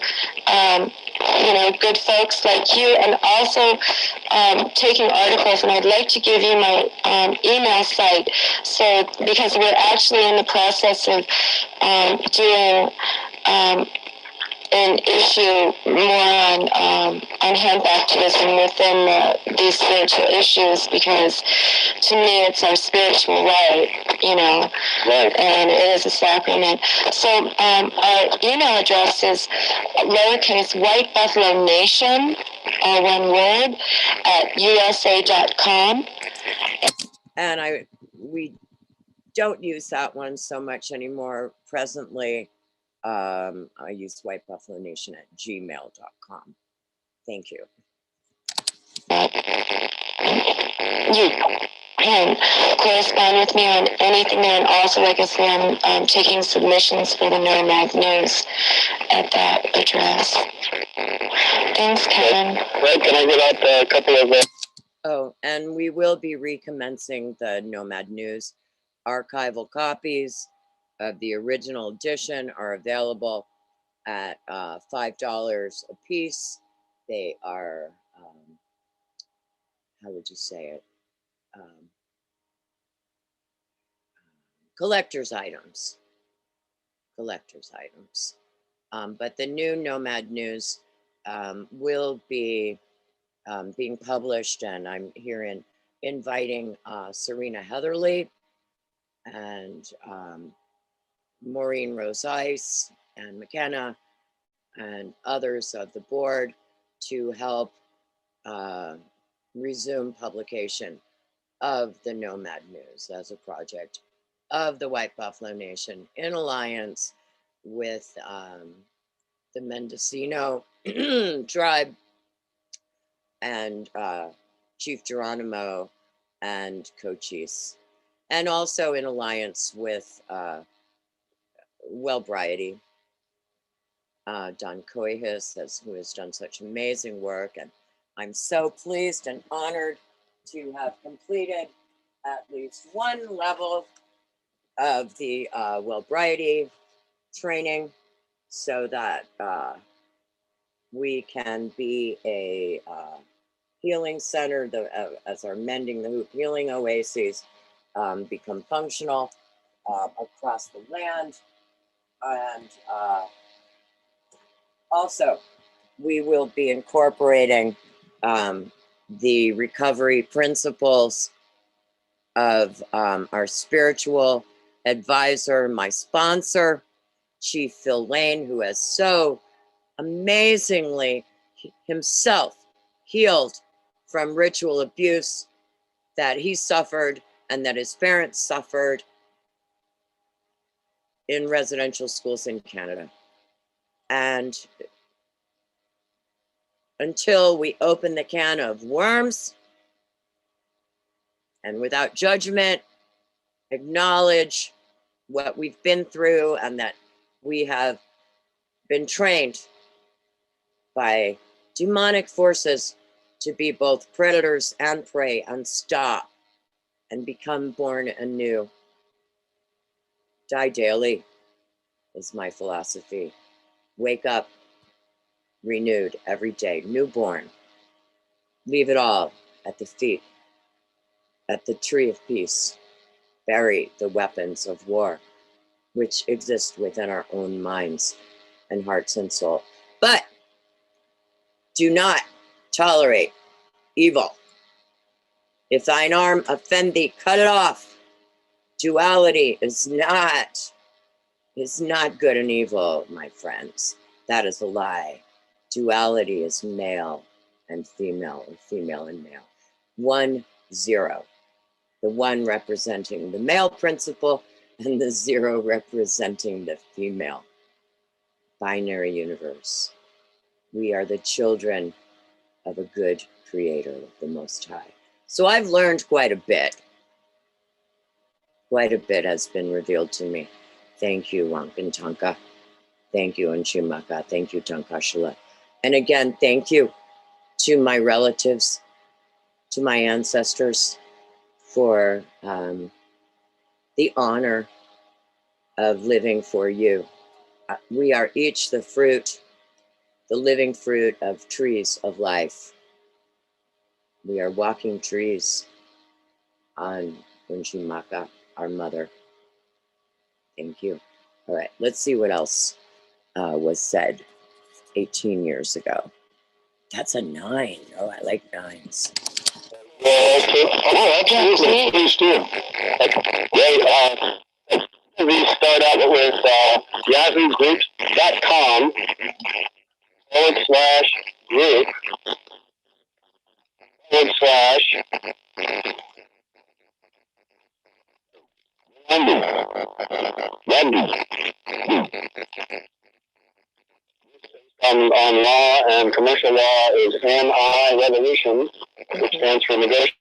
you know, good folks like you, and also taking articles. And I'd like to give you my email site, so because we're actually in the process of doing an issue more on hemp activism within these spiritual issues, because to me it's our spiritual right, you know, and it is a sacrament. So our email address is lowercase White Buffalo Nation, all one word, at USA.com. And we don't use that one so much anymore presently. I use White Buffalo Nation at gmail.com. Thank you. You can correspond with me on anything there, and also, like I say, I'm taking submissions for the Nomad News at that address. Thanks, Kevin. Right, can I give out a couple of... Oh, and we will be recommencing the Nomad News. Archival copies of the original edition are available at $5 a piece. They are, how would you say it? Collector's items. Collector's items. But the new Nomad News will be being published, and I'm here inviting Serena Heatherly and Maureen Rose Ice and McKenna and others of the board to help resume publication of the Nomad News as a project of the White Buffalo Nation in alliance with the Mendocino tribe and Chief Geronimo and Cochise, and also in alliance with Wellbriety, Don Coihis, who has done such amazing work. And I'm so pleased and honored to have completed at least one level of the Wellbriety training so that we can be a healing center as our Mending the Hoop healing oases become functional across the land. And also, we will be incorporating the recovery principles of our spiritual advisor, my sponsor, Chief Phil Lane, who has so amazingly himself healed from ritual abuse that he suffered and that his parents suffered in residential schools in Canada. And until we open the can of worms and without judgment, acknowledge what we've been through and that we have been trained by demonic forces to be both predators and prey and stop and become born anew. Die daily is my philosophy. Wake up renewed every day, newborn. Leave it all at the feet, at the tree of peace. Bury the weapons of war, which exist within our own minds and hearts and soul. But do not tolerate evil. If thine arm offend thee, cut it off. Duality is not good and evil, my friends. That is a lie. Duality is male and female, or female and male. 1, 0. The 1 representing the male principle and the 0 representing the female binary universe. We are the children of a good creator, of the Most High. So I've learned quite a bit. Quite a bit has been revealed to me. Thank you, Wankan Tanka. Thank you, Unchimaka. Thank you, Tankashala. And again, thank you to my relatives, to my ancestors, for the honor of living for you. We are each the fruit, the living fruit of trees of life. We are walking trees on Unchimaka, our mother. Thank you. All right, let's see what else was said 18 years ago. That's a 9. Oh, I like 9s. Oh, absolutely. Please do. We start out with yahoogroups.com /group on law and commercial law is MI Revolution, which stands for Negotiation